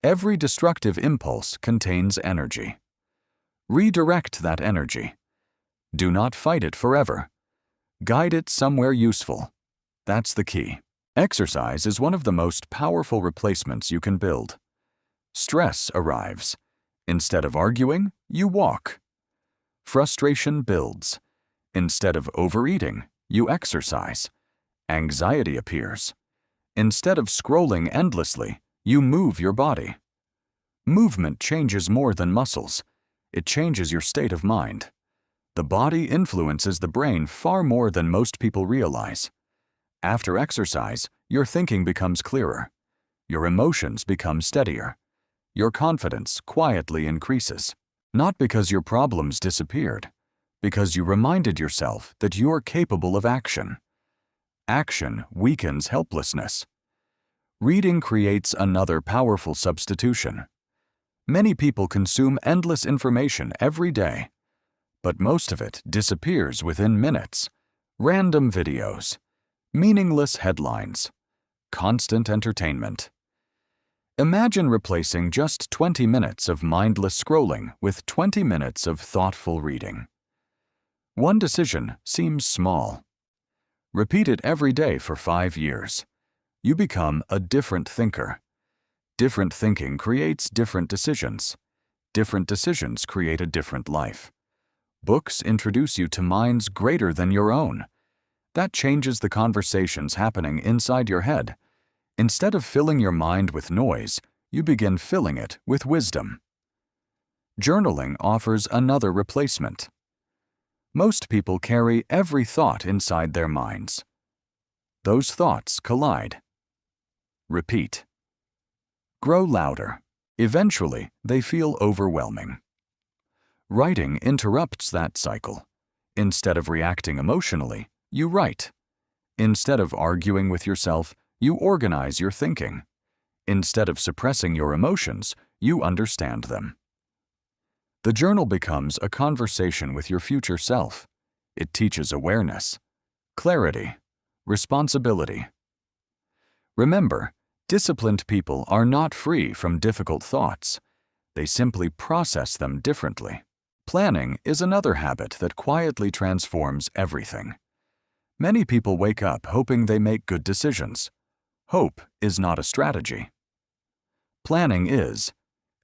Every destructive impulse contains energy. Redirect that energy. Do not fight it forever. Guide it somewhere useful. That's the key. Exercise is one of the most powerful replacements you can build. Stress arrives. Instead of arguing, you walk. Frustration builds. Instead of overeating, you exercise. Anxiety appears. Instead of scrolling endlessly, you move your body. Movement changes more than muscles. It changes your state of mind. The body influences the brain far more than most people realize. After exercise, your thinking becomes clearer. Your emotions become steadier. Your confidence quietly increases. Not because your problems disappeared, because you reminded yourself that you're capable of action. Action weakens helplessness. Reading creates another powerful substitution. Many people consume endless information every day, but most of it disappears within minutes. Random videos, meaningless headlines, constant entertainment. Imagine replacing just 20 minutes of mindless scrolling with 20 minutes of thoughtful reading. One decision seems small. Repeat it every day for 5 years. You become a different thinker. Different thinking creates different decisions. Different decisions create a different life. Books introduce you to minds greater than your own. That changes the conversations happening inside your head. Instead of filling your mind with noise, you begin filling it with wisdom. Journaling offers another replacement. Most people carry every thought inside their minds. Those thoughts collide. Repeat. Grow louder. Eventually, they feel overwhelming. Writing interrupts that cycle. Instead of reacting emotionally, you write. Instead of arguing with yourself, you organize your thinking. Instead of suppressing your emotions, you understand them. The journal becomes a conversation with your future self. It teaches awareness, clarity, responsibility. Remember, disciplined people are not free from difficult thoughts. They simply process them differently. Planning is another habit that quietly transforms everything. Many people wake up hoping they make good decisions. Hope is not a strategy. Planning is.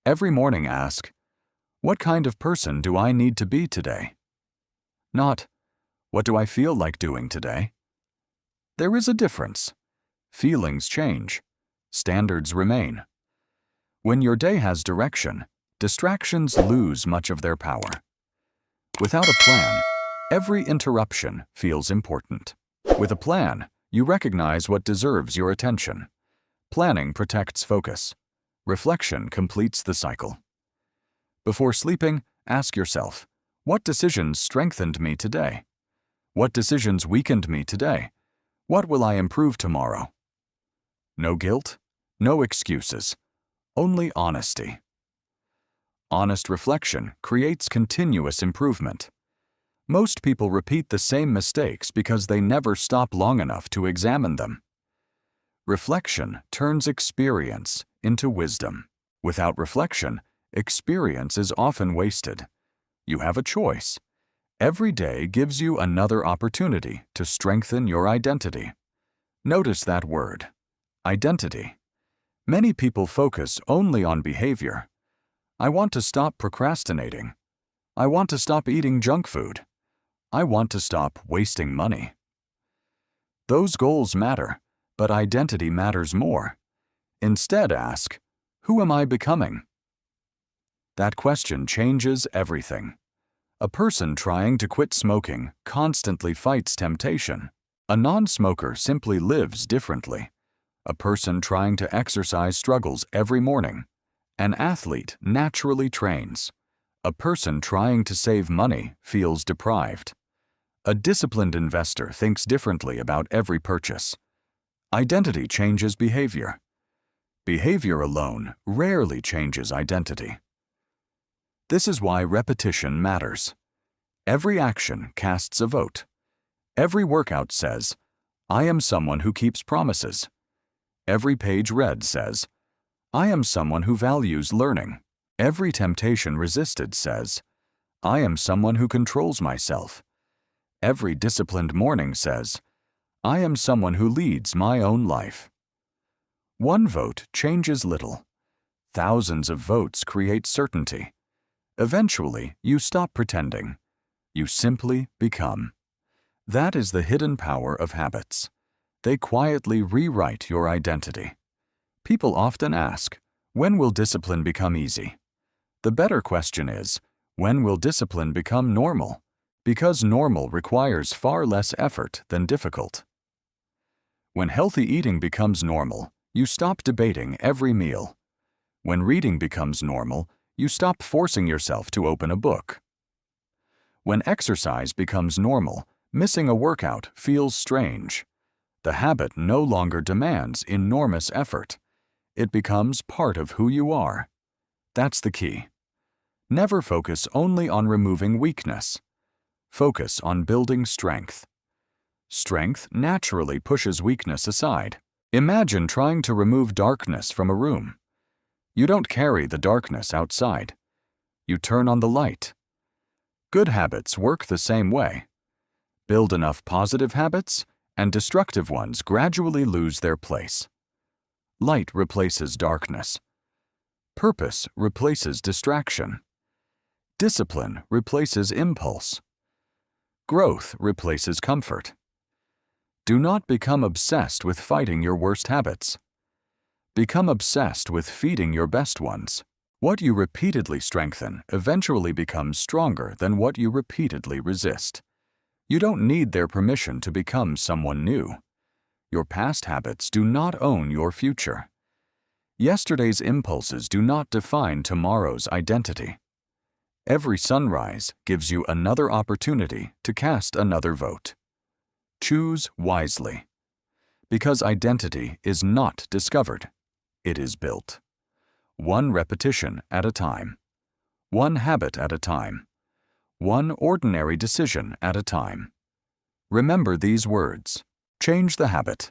Every morning ask, what kind of person do I need to be today? Not, what do I feel like doing today? There is a difference. Feelings change. Standards remain. When your day has direction, distractions lose much of their power. Without a plan, every interruption feels important. With a plan, you recognize what deserves your attention. Planning protects focus. Reflection completes the cycle. Before sleeping, ask yourself, what decisions strengthened me today? What decisions weakened me today? What will I improve tomorrow? No guilt, no excuses, only honesty. Honest reflection creates continuous improvement. Most people repeat the same mistakes because they never stop long enough to examine them. Reflection turns experience into wisdom. Without reflection, experience is often wasted. You have a choice. Every day gives you another opportunity to strengthen your identity. Notice that word, identity. Many people focus only on behavior. I want to stop procrastinating. I want to stop eating junk food. I want to stop wasting money. Those goals matter, but identity matters more. Instead, ask, who am I becoming? That question changes everything. A person trying to quit smoking constantly fights temptation. A non-smoker simply lives differently. A person trying to exercise struggles every morning. An athlete naturally trains. A person trying to save money feels deprived. A disciplined investor thinks differently about every purchase. Identity changes behavior. Behavior alone rarely changes identity. This is why repetition matters. Every action casts a vote. Every workout says, "I am someone who keeps promises." Every page read says, "I am someone who values learning." Every temptation resisted says, "I am someone who controls myself." Every disciplined morning says, "I am someone who leads my own life." One vote changes little. Thousands of votes create certainty. Eventually, you stop pretending. You simply become. That is the hidden power of habits. They quietly rewrite your identity. People often ask, when will discipline become easy? The better question is, when will discipline become normal? Because normal requires far less effort than difficult. When healthy eating becomes normal, you stop debating every meal. When reading becomes normal, you stop forcing yourself to open a book. When exercise becomes normal, missing a workout feels strange. The habit no longer demands enormous effort. It becomes part of who you are. That's the key. Never focus only on removing weakness. Focus on building strength. Strength naturally pushes weakness aside. Imagine trying to remove darkness from a room. You don't carry the darkness outside. You turn on the light. Good habits work the same way. Build enough positive habits, and destructive ones gradually lose their place. Light replaces darkness. Purpose replaces distraction. Discipline replaces impulse. Growth replaces comfort. Do not become obsessed with fighting your worst habits. Become obsessed with feeding your best ones. What you repeatedly strengthen eventually becomes stronger than what you repeatedly resist. You don't need their permission to become someone new. Your past habits do not own your future. Yesterday's impulses do not define tomorrow's identity. Every sunrise gives you another opportunity to cast another vote. Choose wisely. Because identity is not discovered, it is built. One repetition at a time. One habit at a time. One ordinary decision at a time. Remember these words. Change the habit.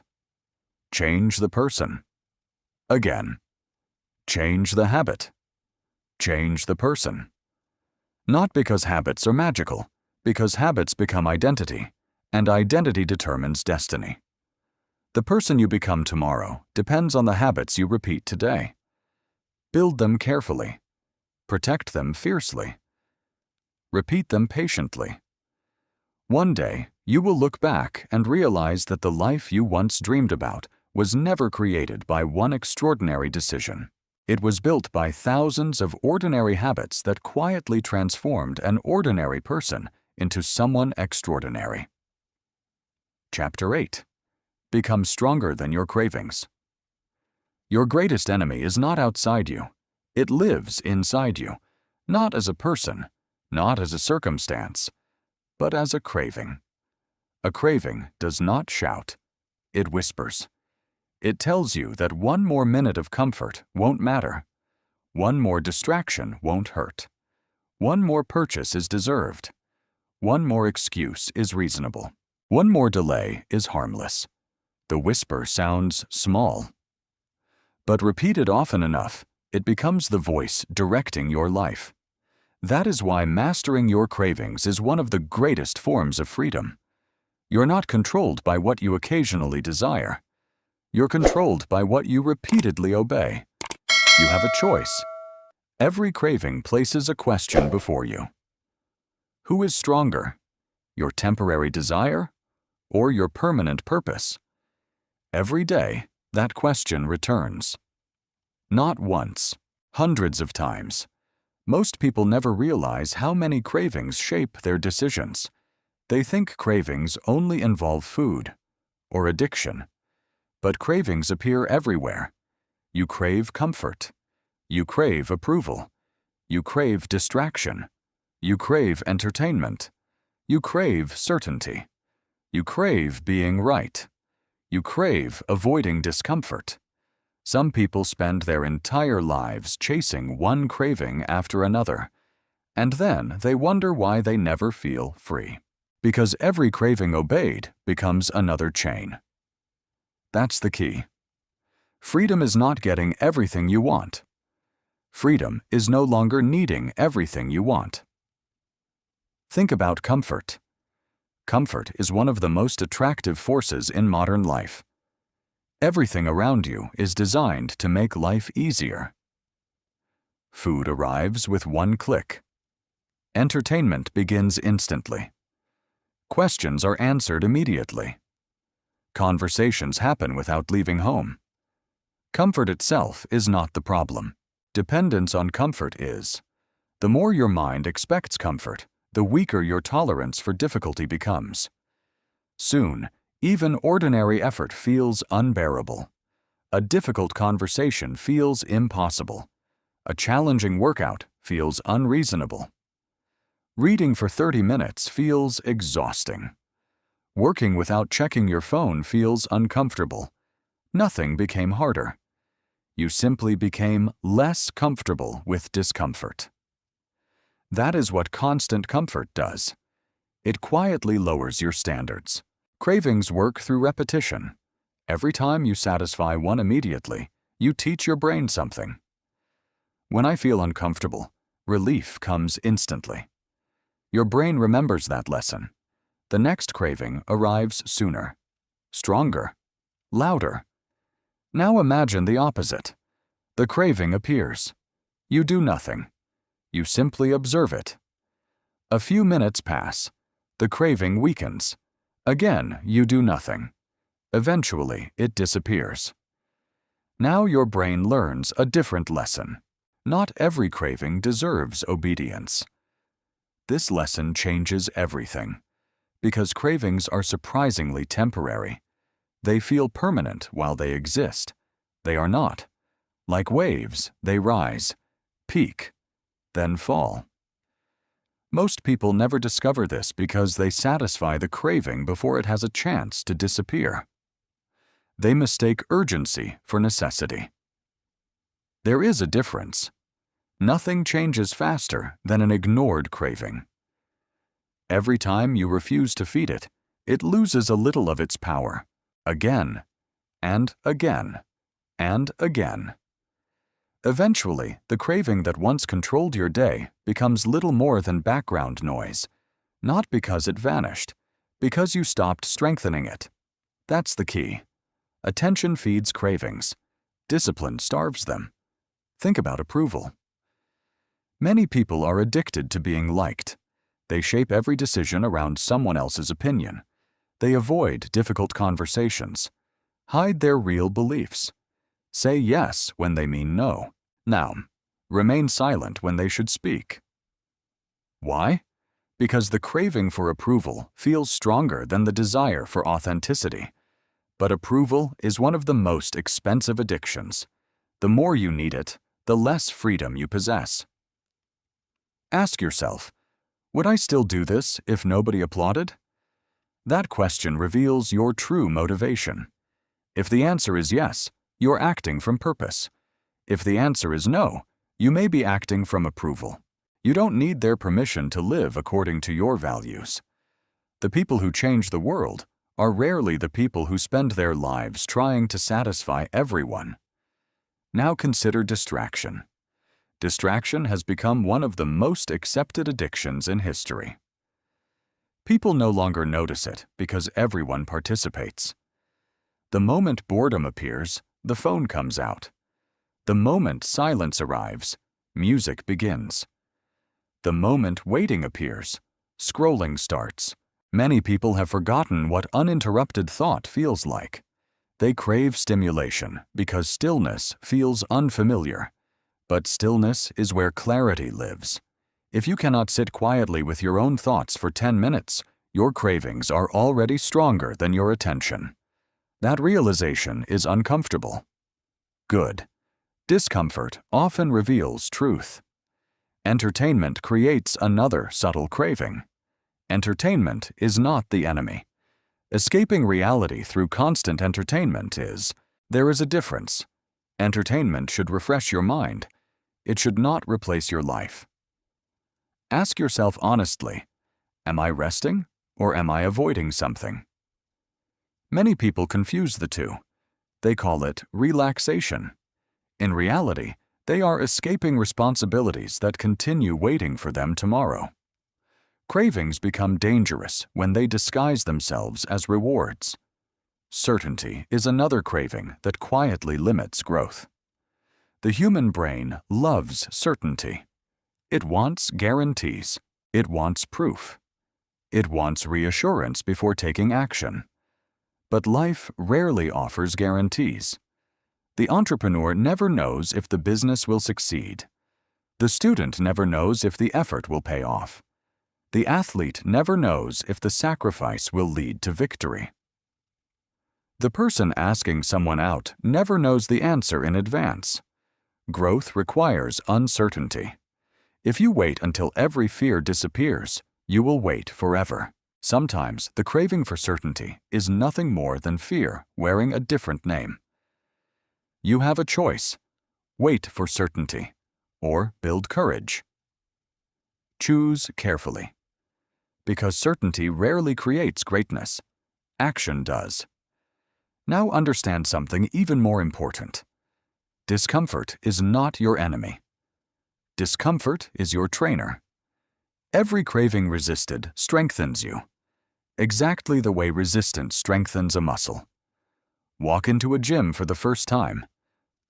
Change the person. Again. Change the habit. Change the person. Not because habits are magical, because habits become identity, and identity determines destiny. The person you become tomorrow depends on the habits you repeat today. Build them carefully. Protect them fiercely. Repeat them patiently. One day, you will look back and realize that the life you once dreamed about was never created by one extraordinary decision. It was built by thousands of ordinary habits that quietly transformed an ordinary person into someone extraordinary. Chapter 8. Become stronger than your cravings. Your greatest enemy is not outside you. It lives inside you, not as a person, not as a circumstance, but as a craving. A craving does not shout. It whispers. It tells you that one more minute of comfort won't matter. One more distraction won't hurt. One more purchase is deserved. One more excuse is reasonable. One more delay is harmless. The whisper sounds small. But repeated often enough, it becomes the voice directing your life. That is why mastering your cravings is one of the greatest forms of freedom. You're not controlled by what you occasionally desire. You're controlled by what you repeatedly obey. You have a choice. Every craving places a question before you. Who is stronger, your temporary desire or your permanent purpose? Every day, that question returns. Not once, hundreds of times. Most people never realize how many cravings shape their decisions. They think cravings only involve food, or addiction. But cravings appear everywhere. You crave comfort. You crave approval. You crave distraction. You crave entertainment. You crave certainty. You crave being right. You crave avoiding discomfort. Some people spend their entire lives chasing one craving after another, and then they wonder why they never feel free. Because every craving obeyed becomes another chain. That's the key. Freedom is not getting everything you want. Freedom is no longer needing everything you want. Think about comfort. Comfort is one of the most attractive forces in modern life. Everything around you is designed to make life easier. Food arrives with one click. Entertainment begins instantly. Questions are answered immediately. Conversations happen without leaving home. Comfort itself is not the problem. Dependence on comfort is. The more your mind expects comfort, the weaker your tolerance for difficulty becomes. Soon, even ordinary effort feels unbearable. A difficult conversation feels impossible. A challenging workout feels unreasonable. Reading for 30 minutes feels exhausting. Working without checking your phone feels uncomfortable. Nothing became harder. You simply became less comfortable with discomfort. That is what constant comfort does. It quietly lowers your standards. Cravings work through repetition. Every time you satisfy one immediately, you teach your brain something. When I feel uncomfortable, relief comes instantly. Your brain remembers that lesson. The next craving arrives sooner, stronger, louder. Now imagine the opposite. The craving appears. You do nothing. You simply observe it. A few minutes pass. The craving weakens. Again, you do nothing. Eventually, it disappears. Now your brain learns a different lesson. Not every craving deserves obedience. This lesson changes everything. Because cravings are surprisingly temporary. They feel permanent while they exist. They are not. Like waves, they rise, peak, then fall. Most people never discover this because they satisfy the craving before it has a chance to disappear. They mistake urgency for necessity. There is a difference. Nothing changes faster than an ignored craving. Every time you refuse to feed it, it loses a little of its power, again, and again, and again. Eventually, the craving that once controlled your day becomes little more than background noise, not because it vanished, because you stopped strengthening it. That's the key. Attention feeds cravings. Discipline starves them. Think about approval. Many people are addicted to being liked. They shape every decision around someone else's opinion. They avoid difficult conversations, hide their real beliefs, say yes when they mean no. Now, remain silent when they should speak. Why? Because the craving for approval feels stronger than the desire for authenticity. But approval is one of the most expensive addictions. The more you need it, the less freedom you possess. Ask yourself, would I still do this if nobody applauded? That question reveals your true motivation. If the answer is yes, you're acting from purpose. If the answer is no, you may be acting from approval. You don't need their permission to live according to your values. The people who change the world are rarely the people who spend their lives trying to satisfy everyone. Now consider distraction. Distraction has become one of the most accepted addictions in history. People no longer notice it because everyone participates. The moment boredom appears, the phone comes out. The moment silence arrives, music begins. The moment waiting appears, scrolling starts. Many people have forgotten what uninterrupted thought feels like. They crave stimulation because stillness feels unfamiliar. But stillness is where clarity lives. If you cannot sit quietly with your own thoughts for 10 minutes, your cravings are already stronger than your attention. That realization is uncomfortable. Good. Discomfort often reveals truth. Entertainment creates another subtle craving. Entertainment is not the enemy. Escaping reality through constant entertainment is. There is a difference. Entertainment should refresh your mind. It should not replace your life. Ask yourself honestly, am I resting or am I avoiding something? Many people confuse the two. They call it relaxation. In reality, they are escaping responsibilities that continue waiting for them tomorrow. Cravings become dangerous when they disguise themselves as rewards. Certainty is another craving that quietly limits growth. The human brain loves certainty. It wants guarantees. It wants proof. It wants reassurance before taking action. But life rarely offers guarantees. The entrepreneur never knows if the business will succeed. The student never knows if the effort will pay off. The athlete never knows if the sacrifice will lead to victory. The person asking someone out never knows the answer in advance. Growth requires uncertainty. If you wait until every fear disappears, you will wait forever. Sometimes the craving for certainty is nothing more than fear wearing a different name. You have a choice. Wait for certainty, or build courage. Choose carefully. Because certainty rarely creates greatness. Action does. Now understand something even more important. Discomfort is not your enemy. Discomfort is your trainer. Every craving resisted strengthens you. Exactly the way resistance strengthens a muscle. Walk into a gym for the first time.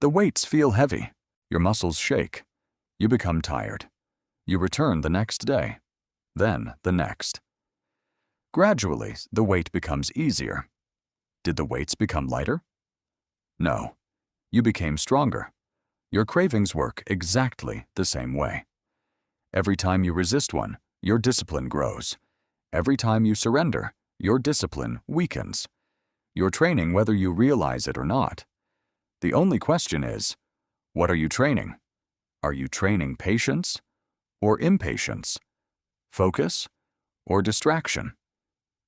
The weights feel heavy. Your muscles shake. You become tired. You return the next day. Then the next. Gradually, the weight becomes easier. Did the weights become lighter? No. You became stronger. Your cravings work exactly the same way. Every time you resist one, your discipline grows. Every time you surrender, your discipline weakens. You're training whether you realize it or not. The only question is, what are you training? Are you training patience or impatience? Focus or distraction?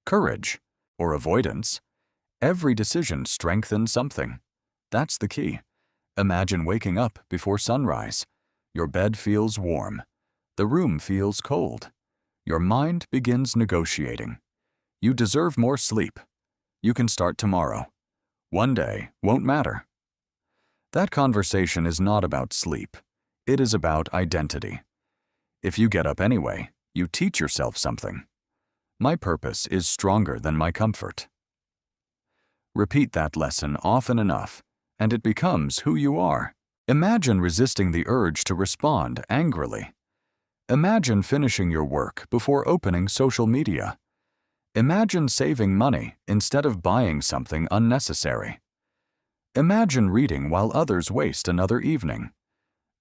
Courage or avoidance? Every decision strengthens something. That's the key. Imagine waking up before sunrise. Your bed feels warm. The room feels cold. Your mind begins negotiating. You deserve more sleep. You can start tomorrow. One day won't matter. That conversation is not about sleep. It is about identity. If you get up anyway, you teach yourself something. My purpose is stronger than my comfort. Repeat that lesson often enough, and it becomes who you are. Imagine resisting the urge to respond angrily. Imagine finishing your work before opening social media. Imagine saving money instead of buying something unnecessary. Imagine reading while others waste another evening.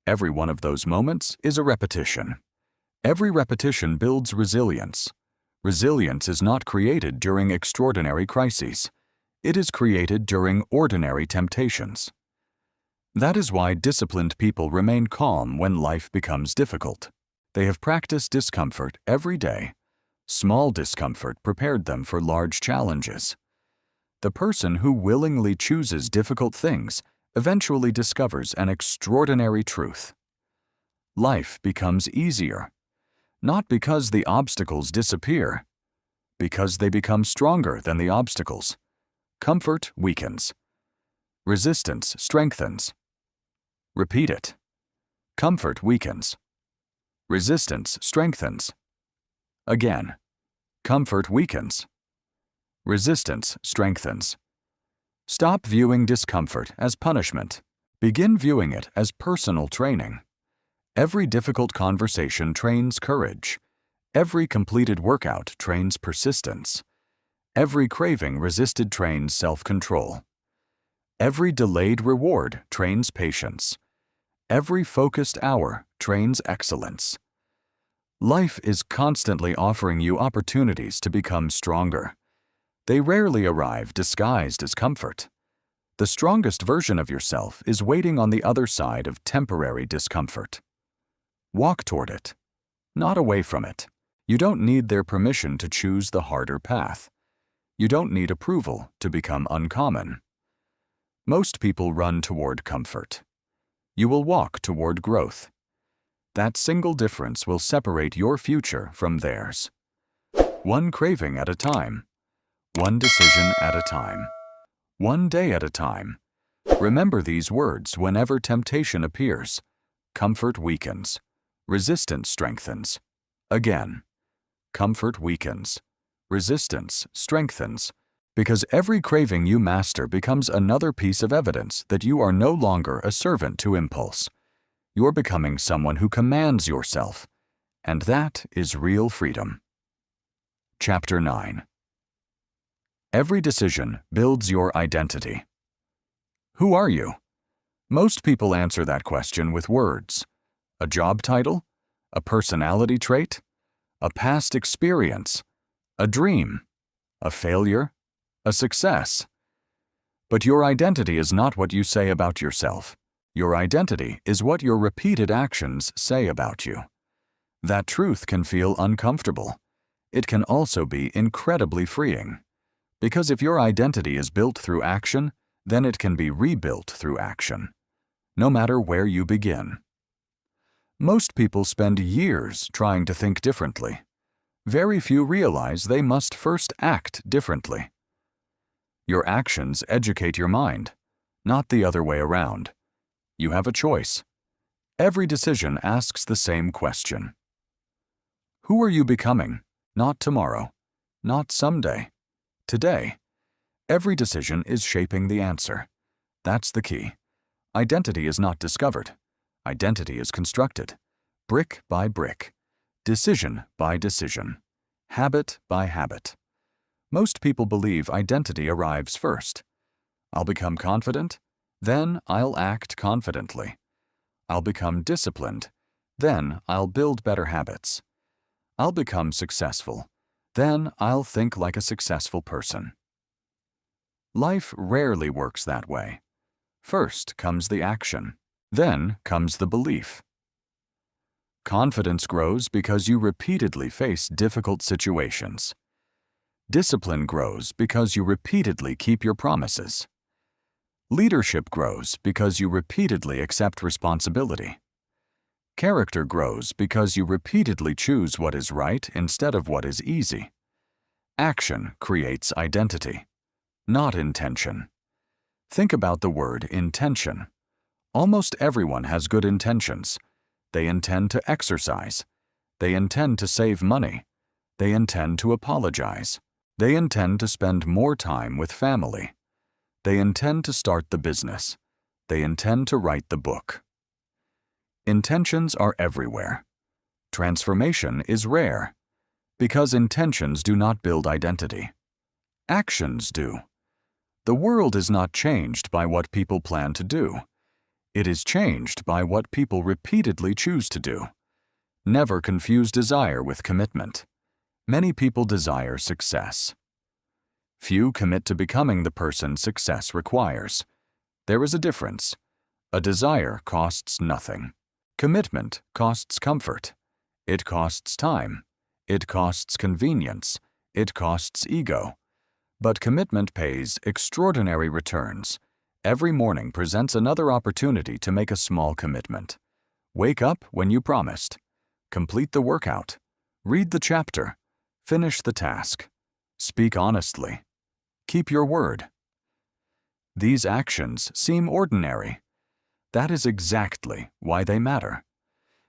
Every one of those moments is a repetition. Every repetition builds resilience. Resilience is not created during extraordinary crises. It is created during ordinary temptations. That is why disciplined people remain calm when life becomes difficult. They have practiced discomfort every day. Small discomfort prepared them for large challenges. The person who willingly chooses difficult things eventually discovers an extraordinary truth. Life becomes easier, not because the obstacles disappear, because they become stronger than the obstacles. Comfort weakens. Resistance strengthens. Repeat it. Comfort weakens. Resistance strengthens. Again. Comfort weakens. Resistance strengthens. Stop viewing discomfort as punishment. Begin viewing it as personal training. Every difficult conversation trains courage. Every completed workout trains persistence. Every craving resisted trains self-control. Every delayed reward trains patience. Every focused hour trains excellence. Life is constantly offering you opportunities to become stronger. They rarely arrive disguised as comfort. The strongest version of yourself is waiting on the other side of temporary discomfort. Walk toward it, not away from it. You don't need their permission to choose the harder path. You don't need approval to become uncommon. Most people run toward comfort. You will walk toward growth. That single difference will separate your future from theirs. One craving at a time. One decision at a time. One day at a time. Remember these words whenever temptation appears. Comfort weakens. Resistance strengthens. Again. Comfort weakens. Resistance strengthens. Because every craving you master becomes another piece of evidence that you are no longer a servant to impulse. You're becoming someone who commands yourself. And that is real freedom. Chapter 9. Every decision builds your identity. Who are you? Most people answer that question with words. A job title? A personality trait? A past experience? A dream? A failure? A success? But your identity is not what you say about yourself. Your identity is what your repeated actions say about you. That truth can feel uncomfortable. It can also be incredibly freeing. Because if your identity is built through action, then it can be rebuilt through action, no matter where you begin. Most people spend years trying to think differently. Very few realize they must first act differently. Your actions educate your mind, not the other way around. You have a choice. Every decision asks the same question. Who are you becoming? Not tomorrow, not someday. Today. Every decision is shaping the answer. That's the key. Identity is not discovered. Identity is constructed. Brick by brick. Decision by decision. Habit by habit. Most people believe identity arrives first. I'll become confident, then I'll act confidently. I'll become disciplined, then I'll build better habits. I'll become successful. Then I'll think like a successful person. Life rarely works that way. First comes the action, then comes the belief. Confidence grows because you repeatedly face difficult situations. Discipline grows because you repeatedly keep your promises. Leadership grows because you repeatedly accept responsibility. Character grows because you repeatedly choose what is right instead of what is easy. Action creates identity, not intention. Think about the word intention. Almost everyone has good intentions. They intend to exercise. They intend to save money. They intend to apologize. They intend to spend more time with family. They intend to start the business. They intend to write the book. Intentions are everywhere. Transformation is rare, because intentions do not build identity. Actions do. The world is not changed by what people plan to do. It is changed by what people repeatedly choose to do. Never confuse desire with commitment. Many people desire success. Few commit to becoming the person success requires. There is a difference. A desire costs nothing. Commitment costs comfort. It costs time. It costs convenience. It costs ego. But commitment pays extraordinary returns. Every morning presents another opportunity to make a small commitment. Wake up when you promised. Complete the workout. Read the chapter. Finish the task. Speak honestly. Keep your word. These actions seem ordinary. That is exactly why they matter.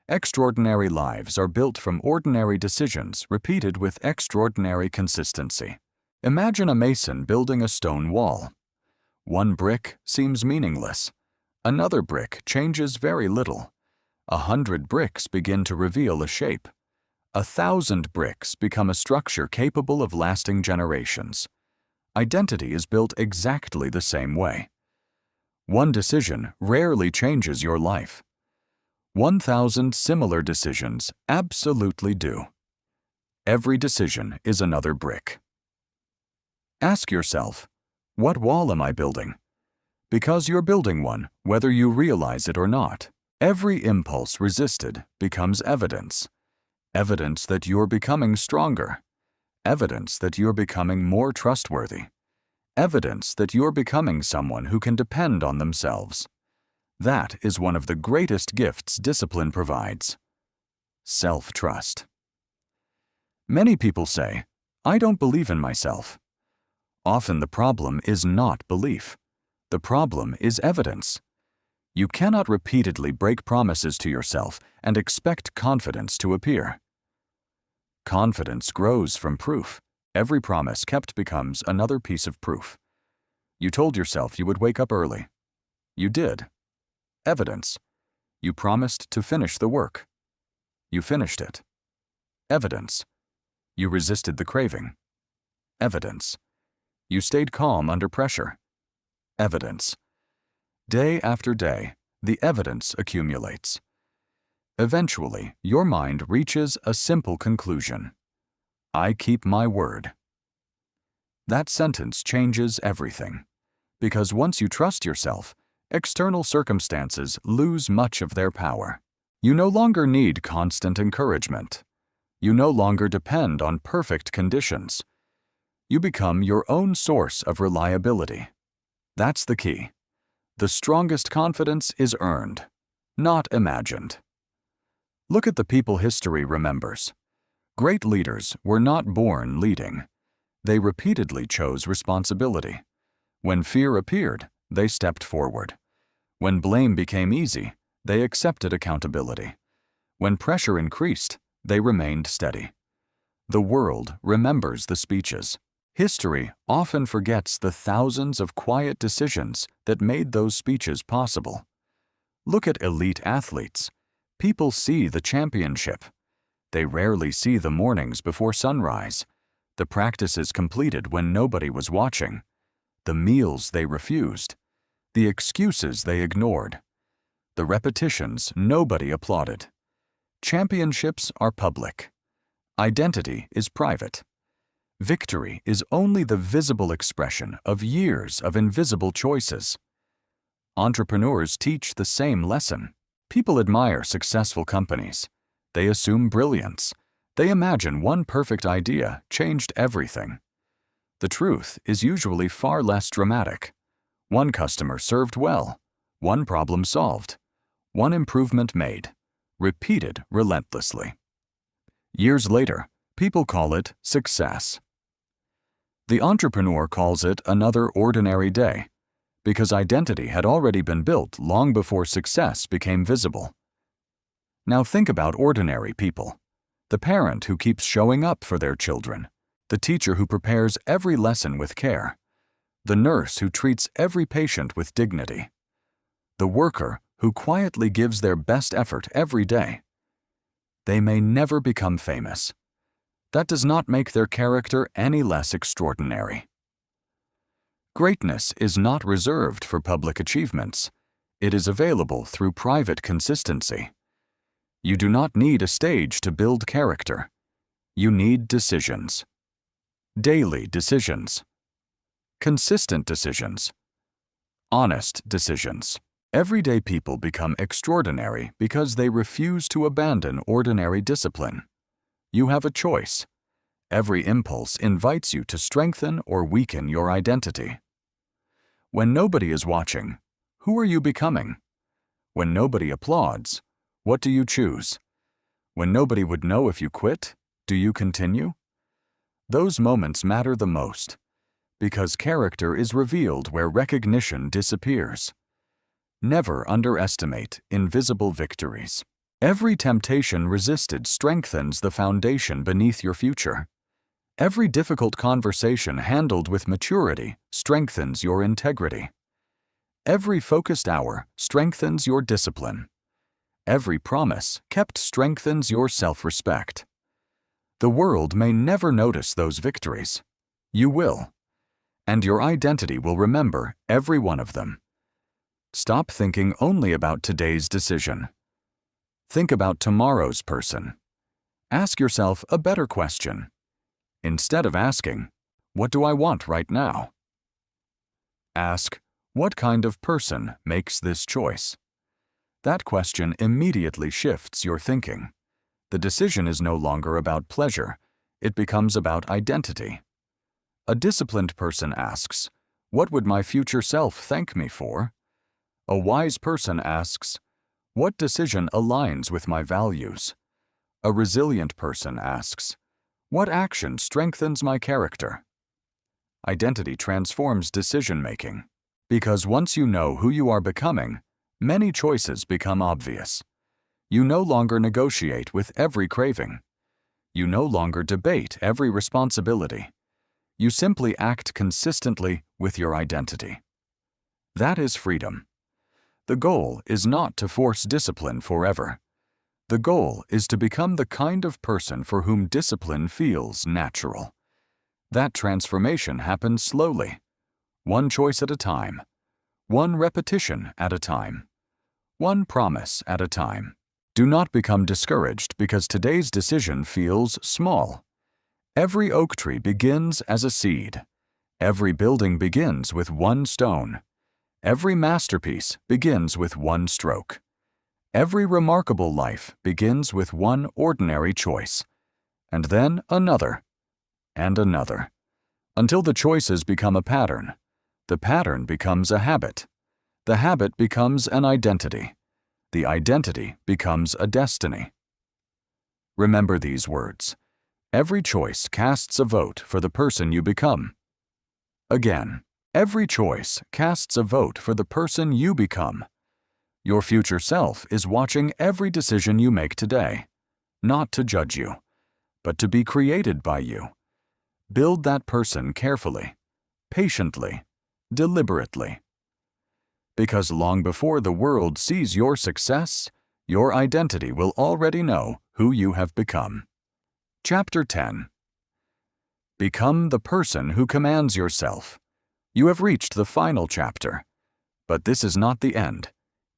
Extraordinary lives are built from ordinary decisions repeated with extraordinary consistency. Imagine a mason building a stone wall. One brick seems meaningless. Another brick changes very little. 100 bricks begin to reveal a shape. 1,000 bricks become a structure capable of lasting generations. Identity is built exactly the same way. One decision rarely changes your life. 1,000 similar decisions absolutely do. Every decision is another brick. Ask yourself, what wall am I building? Because you're building one, whether you realize it or not. Every impulse resisted becomes evidence. Evidence that you're becoming stronger. Evidence that you're becoming more trustworthy. Evidence that you're becoming someone who can depend on themselves. That is one of the greatest gifts discipline provides. Self-trust. Many people say, I don't believe in myself. Often the problem is not belief. The problem is evidence. You cannot repeatedly break promises to yourself and expect confidence to appear. Confidence grows from proof. Every promise kept becomes another piece of proof. You told yourself you would wake up early. You did. Evidence. You promised to finish the work. You finished it. Evidence. You resisted the craving. Evidence. You stayed calm under pressure. Evidence. Day after day, the evidence accumulates. Eventually, your mind reaches a simple conclusion. I keep my word. That sentence changes everything, because once you trust yourself, external circumstances lose much of their power. You no longer need constant encouragement. You no longer depend on perfect conditions. You become your own source of reliability. That's the key. The strongest confidence is earned, not imagined. Look at the people history remembers. Great leaders were not born leading. They repeatedly chose responsibility. When fear appeared, they stepped forward. When blame became easy, they accepted accountability. When pressure increased, they remained steady. The world remembers the speeches. History often forgets the thousands of quiet decisions that made those speeches possible. Look at elite athletes. People see the championship. They rarely see the mornings before sunrise, the practices completed when nobody was watching, the meals they refused, the excuses they ignored, the repetitions nobody applauded. Championships are public. Identity is private. Victory is only the visible expression of years of invisible choices. Entrepreneurs teach the same lesson. People admire successful companies. They assume brilliance. They imagine one perfect idea changed everything. The truth is usually far less dramatic. One customer served well. One problem solved. One improvement made. Repeated relentlessly. Years later, people call it success. The entrepreneur calls it another ordinary day, because identity had already been built long before success became visible. Now think about ordinary people. The parent who keeps showing up for their children. The teacher who prepares every lesson with care. The nurse who treats every patient with dignity. The worker who quietly gives their best effort every day. They may never become famous. That does not make their character any less extraordinary. Greatness is not reserved for public achievements. It is available through private consistency. You do not need a stage to build character. You need decisions. Daily decisions. Consistent decisions. Honest decisions. Everyday people become extraordinary because they refuse to abandon ordinary discipline. You have a choice. Every impulse invites you to strengthen or weaken your identity. When nobody is watching, who are you becoming? When nobody applauds, what do you choose? When nobody would know if you quit, do you continue? Those moments matter the most, because character is revealed where recognition disappears. Never underestimate invisible victories. Every temptation resisted strengthens the foundation beneath your future. Every difficult conversation handled with maturity strengthens your integrity. Every focused hour strengthens your discipline. Every promise kept strengthens your self-respect. The world may never notice those victories. You will. And your identity will remember every one of them. Stop thinking only about today's decision. Think about tomorrow's person. Ask yourself a better question. Instead of asking, What do I want right now? Ask, what kind of person makes this choice? That question immediately shifts your thinking. The decision is no longer about pleasure. It becomes about identity. A disciplined person asks, what would my future self thank me for? A wise person asks, what decision aligns with my values? A resilient person asks, what action strengthens my character? Identity transforms decision-making, because once you know who you are becoming, many choices become obvious. You no longer negotiate with every craving. You no longer debate every responsibility. You simply act consistently with your identity. That is freedom. The goal is not to force discipline forever. The goal is to become the kind of person for whom discipline feels natural. That transformation happens slowly, one choice at a time, one repetition at a time, one promise at a time. Do not become discouraged because today's decision feels small. Every oak tree begins as a seed. Every building begins with one stone. Every masterpiece begins with one stroke. Every remarkable life begins with one ordinary choice, and then another, and another, until the choices become a pattern. The pattern becomes a habit. The habit becomes an identity. The identity becomes a destiny. Remember these words. Every choice casts a vote for the person you become. Again, every choice casts a vote for the person you become. Your future self is watching every decision you make today, not to judge you, but to be created by you. Build that person carefully, patiently, deliberately. Because long before the world sees your success, your identity will already know who you have become. Chapter 10. Become the person who commands yourself. You have reached the final chapter. But this is not the end.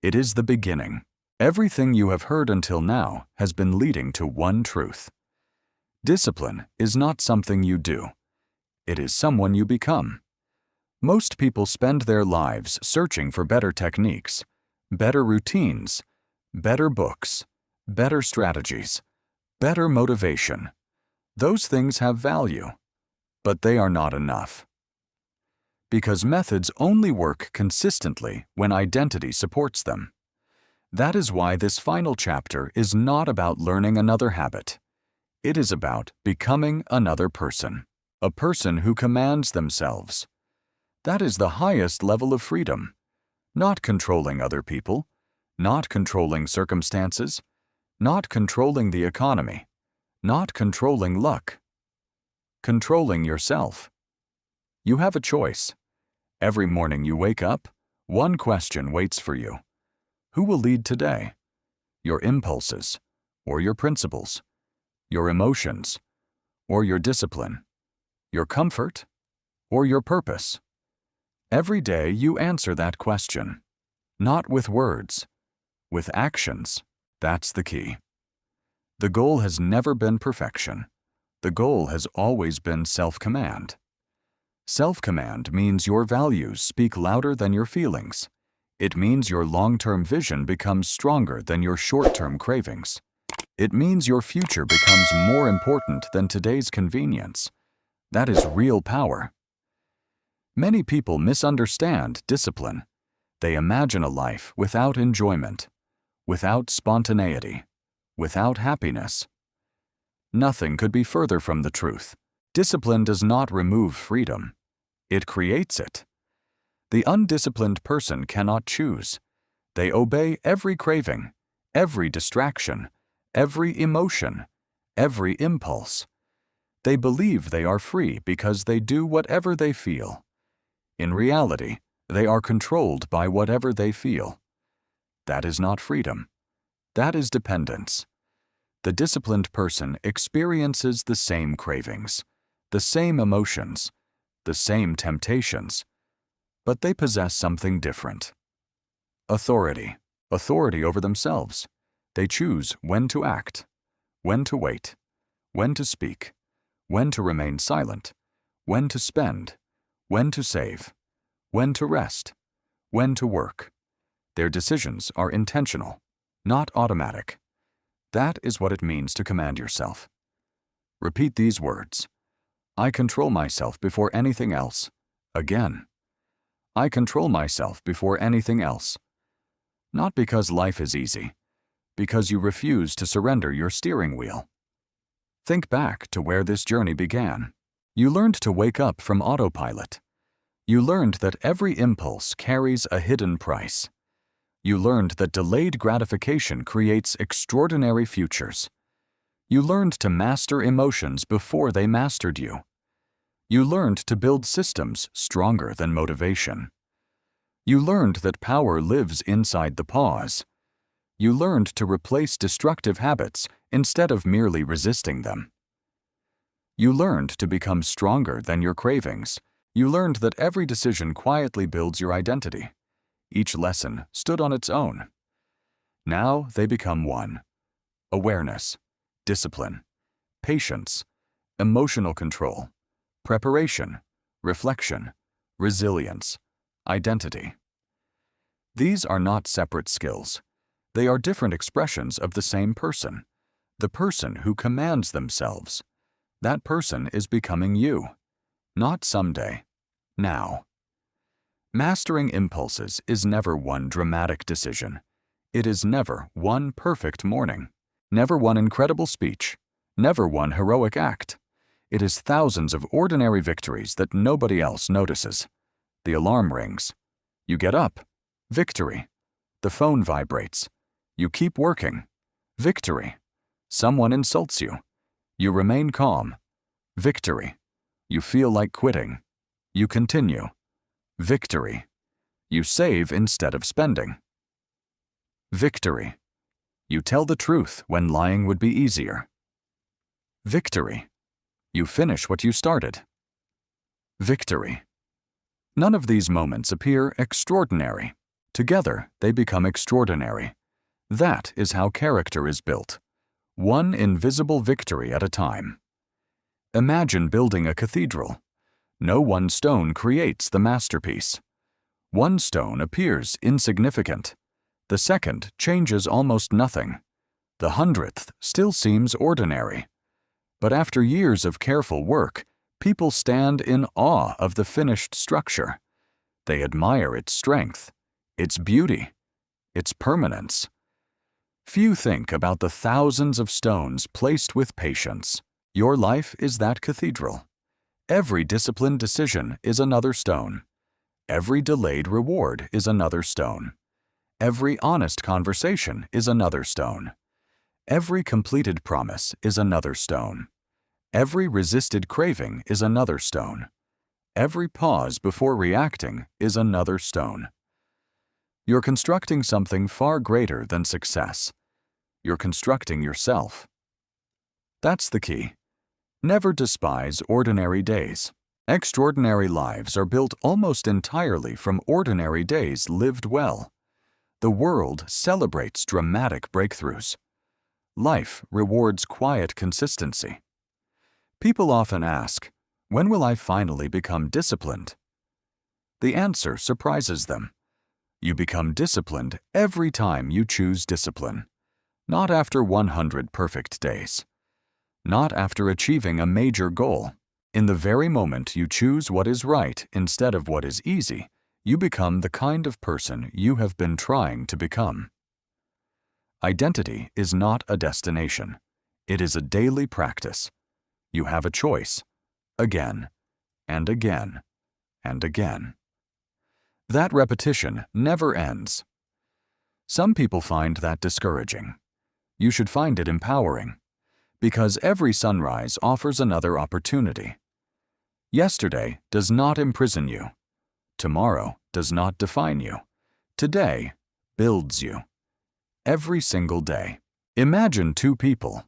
It is the beginning. Everything you have heard until now has been leading to one truth. Discipline is not something you do. It is someone you become. Most people spend their lives searching for better techniques, better routines, better books, better strategies, better motivation. Those things have value, but they are not enough. Because methods only work consistently when identity supports them. That is why this final chapter is not about learning another habit. It is about becoming another person, a person who commands themselves. That is the highest level of freedom, not controlling other people, not controlling circumstances, not controlling the economy, not controlling luck. Controlling yourself. You have a choice. Every morning you wake up, one question waits for you. Who will lead today? Your impulses, or your principles, your emotions, or your discipline, your comfort, or your purpose? Every day you answer that question. Not with words, with actions. That's the key. The goal has never been perfection. The goal has always been self-command. Self-command means your values speak louder than your feelings. It means your long-term vision becomes stronger than your short-term cravings. It means your future becomes more important than today's convenience. That is real power. Many people misunderstand discipline. They imagine a life without enjoyment, without spontaneity, without happiness. Nothing could be further from the truth. Discipline does not remove freedom. It creates it. The undisciplined person cannot choose. They obey every craving, every distraction, every emotion, every impulse. They believe they are free because they do whatever they feel. In reality, they are controlled by whatever they feel. That is not freedom. That is dependence. The disciplined person experiences the same cravings, the same emotions, the same temptations, but they possess something different. Authority. Authority over themselves. They choose when to act, when to wait, when to speak, when to remain silent, when to spend, when to save, when to rest, when to work. Their decisions are intentional, not automatic. That is what it means to command yourself. Repeat these words. I control myself before anything else. Again. I control myself before anything else. Not because life is easy, because you refuse to surrender your steering wheel. Think back to where this journey began. You learned to wake up from autopilot. You learned that every impulse carries a hidden price. You learned that delayed gratification creates extraordinary futures. You learned to master emotions before they mastered you. You learned to build systems stronger than motivation. You learned that power lives inside the pause. You learned to replace destructive habits instead of merely resisting them. You learned to become stronger than your cravings. You learned that every decision quietly builds your identity. Each lesson stood on its own. Now they become one. Awareness, discipline, patience, emotional control, preparation, reflection, resilience, identity. These are not separate skills. They are different expressions of the same person, the person who commands themselves. That person is becoming you, not someday, now. Mastering impulses is never one dramatic decision. It is never one perfect morning, never one incredible speech, never one heroic act. It is thousands of ordinary victories that nobody else notices. The alarm rings. You get up. Victory. The phone vibrates. You keep working. Victory. Someone insults you. You remain calm. Victory. You feel like quitting. You continue. Victory. You save instead of spending. Victory. You tell the truth when lying would be easier. Victory. You finish what you started. Victory. None of these moments appear extraordinary. Together, they become extraordinary. That is how character is built. One invisible victory at a time. Imagine building a cathedral. No one stone creates the masterpiece. One stone appears insignificant. The second changes almost nothing. The 100th still seems ordinary. But after years of careful work, people stand in awe of the finished structure. They admire its strength, its beauty, its permanence. Few think about the thousands of stones placed with patience. Your life is that cathedral. Every disciplined decision is another stone. Every delayed reward is another stone. Every honest conversation is another stone. Every completed promise is another stone. Every resisted craving is another stone. Every pause before reacting is another stone. You're constructing something far greater than success. You're constructing yourself. That's the key. Never despise ordinary days. Extraordinary lives are built almost entirely from ordinary days lived well. The world celebrates dramatic breakthroughs. Life rewards quiet consistency. People often ask, when will I finally become disciplined? The answer surprises them. You become disciplined every time you choose discipline. Not after 100 perfect days. Not after achieving a major goal. In the very moment you choose what is right instead of what is easy, you become the kind of person you have been trying to become. Identity is not a destination. It is a daily practice. You have a choice, again, and again, and again. That repetition never ends. Some people find that discouraging. You should find it empowering, because every sunrise offers another opportunity. Yesterday does not imprison you. Tomorrow does not define you. Today builds you. Every single day. Imagine two people.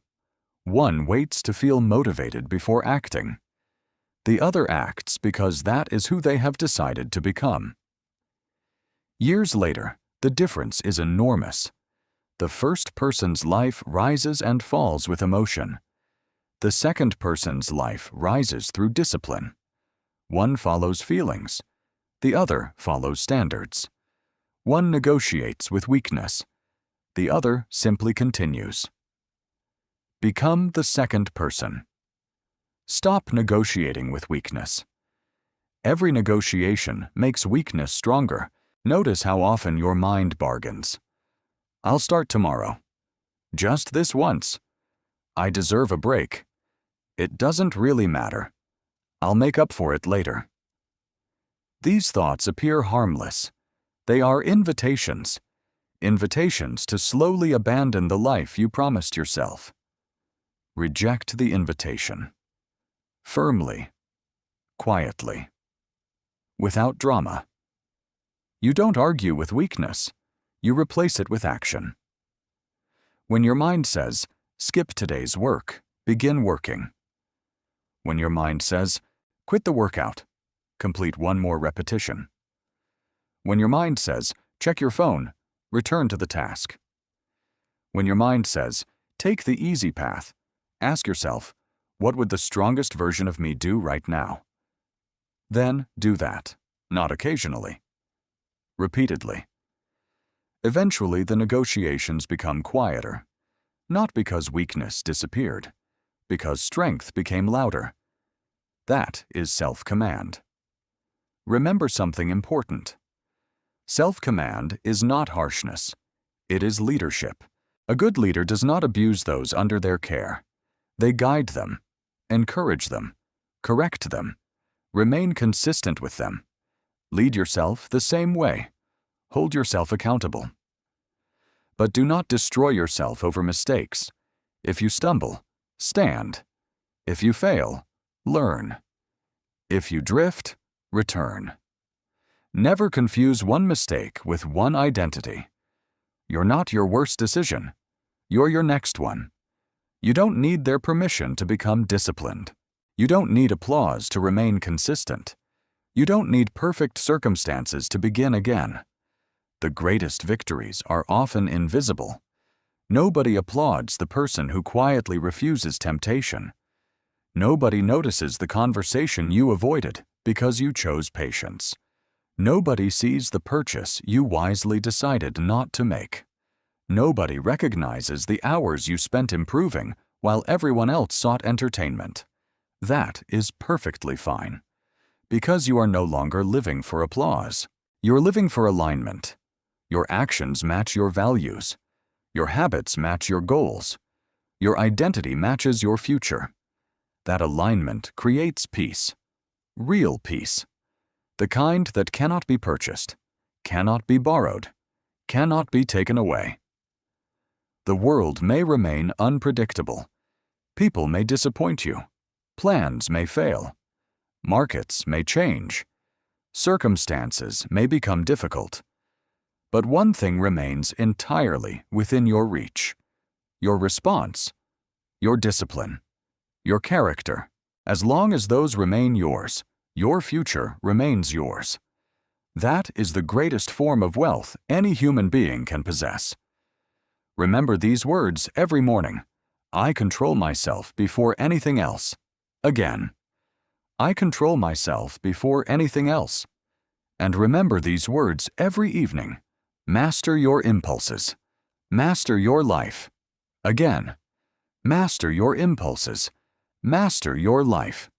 One waits to feel motivated before acting. The other acts because that is who they have decided to become. Years later, the difference is enormous. The first person's life rises and falls with emotion. The second person's life rises through discipline. One follows feelings. The other follows standards. One negotiates with weakness. The other simply continues. Become the second person. Stop negotiating with weakness. Every negotiation makes weakness stronger. Notice how often your mind bargains. I'll start tomorrow. Just this once. I deserve a break. It doesn't really matter. I'll make up for it later. These thoughts appear harmless. They are invitations. Invitations to slowly abandon the life you promised yourself. Reject the invitation. Firmly. Quietly. Without drama. You don't argue with weakness. You replace it with action. When your mind says, skip today's work, begin working. When your mind says, quit the workout, complete one more repetition. When your mind says, check your phone, return to the task. When your mind says, take the easy path, ask yourself, what would the strongest version of me do right now? Then do that, not occasionally. Repeatedly. Eventually, the negotiations become quieter, not because weakness disappeared, because strength became louder. That is self-command. Remember something important. Self-command is not harshness. It is leadership. A good leader does not abuse those under their care. They guide them, encourage them, correct them, remain consistent with them. Lead yourself the same way. Hold yourself accountable. But do not destroy yourself over mistakes. If you stumble, stand. If you fail, learn. If you drift, return. Never confuse one mistake with one identity. You're not your worst decision. You're your next one. You don't need their permission to become disciplined. You don't need applause to remain consistent. You don't need perfect circumstances to begin again. The greatest victories are often invisible. Nobody applauds the person who quietly refuses temptation. Nobody notices the conversation you avoided because you chose patience. Nobody sees the purchase you wisely decided not to make. Nobody recognizes the hours you spent improving while everyone else sought entertainment. That is perfectly fine. Because you are no longer living for applause. You're living for alignment. Your actions match your values. Your habits match your goals. Your identity matches your future. That alignment creates peace. Real peace. The kind that cannot be purchased, cannot be borrowed, cannot be taken away. The world may remain unpredictable. People may disappoint you. Plans may fail. Markets may change. Circumstances may become difficult. But one thing remains entirely within your reach. Your response, your discipline, your character. As long as those remain yours, your future remains yours. That is the greatest form of wealth any human being can possess. Remember these words every morning. I control myself before anything else. Again. I control myself before anything else. And remember these words every evening. Master your impulses. Master your life. Again. Master your impulses. Master your life.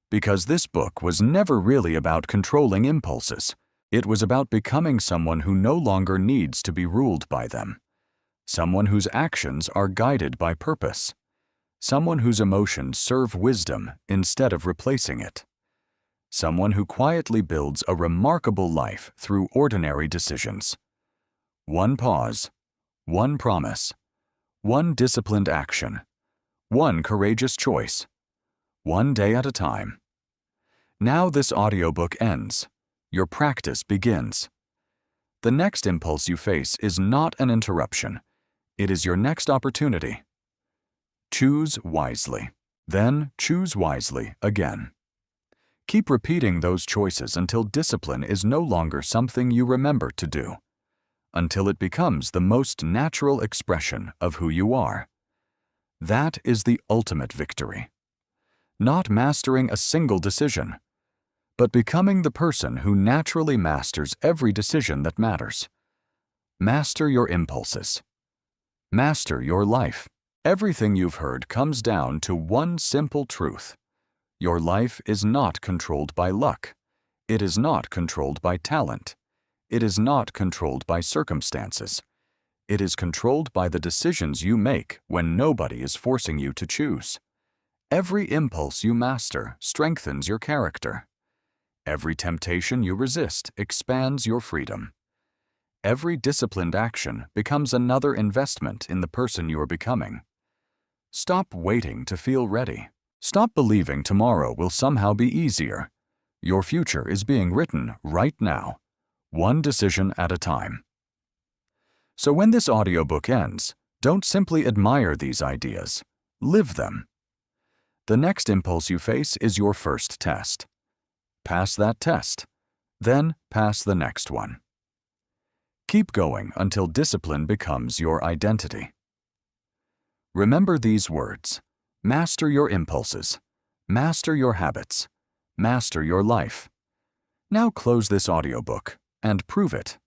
Because this book was never really about controlling impulses. It was about becoming someone who no longer needs to be ruled by them. Someone whose actions are guided by purpose. Someone whose emotions serve wisdom instead of replacing it. Someone who quietly builds a remarkable life through ordinary decisions. One pause, one promise, one disciplined action, one courageous choice, one day at a time. Now this audiobook ends. Your practice begins. The next impulse you face is not an interruption. It is your next opportunity. Choose wisely. Then choose wisely again. Keep repeating those choices until discipline is no longer something you remember to do, until it becomes the most natural expression of who you are. That is the ultimate victory. Not mastering a single decision, but becoming the person who naturally masters every decision that matters. Master your impulses. Master your life. Everything you've heard comes down to one simple truth. Your life is not controlled by luck. It is not controlled by talent. It is not controlled by circumstances. It is controlled by the decisions you make when nobody is forcing you to choose. Every impulse you master strengthens your character. Every temptation you resist expands your freedom. Every disciplined action becomes another investment in the person you are becoming. Stop waiting to feel ready. Stop believing tomorrow will somehow be easier. Your future is being written right now, one decision at a time. So when this audiobook ends, don't simply admire these ideas. Live them. The next impulse you face is your first test. Pass that test. Then pass the next one. Keep going until discipline becomes your identity. Remember these words. Master your impulses. Master your habits. Master your life. Now close this audiobook and prove it.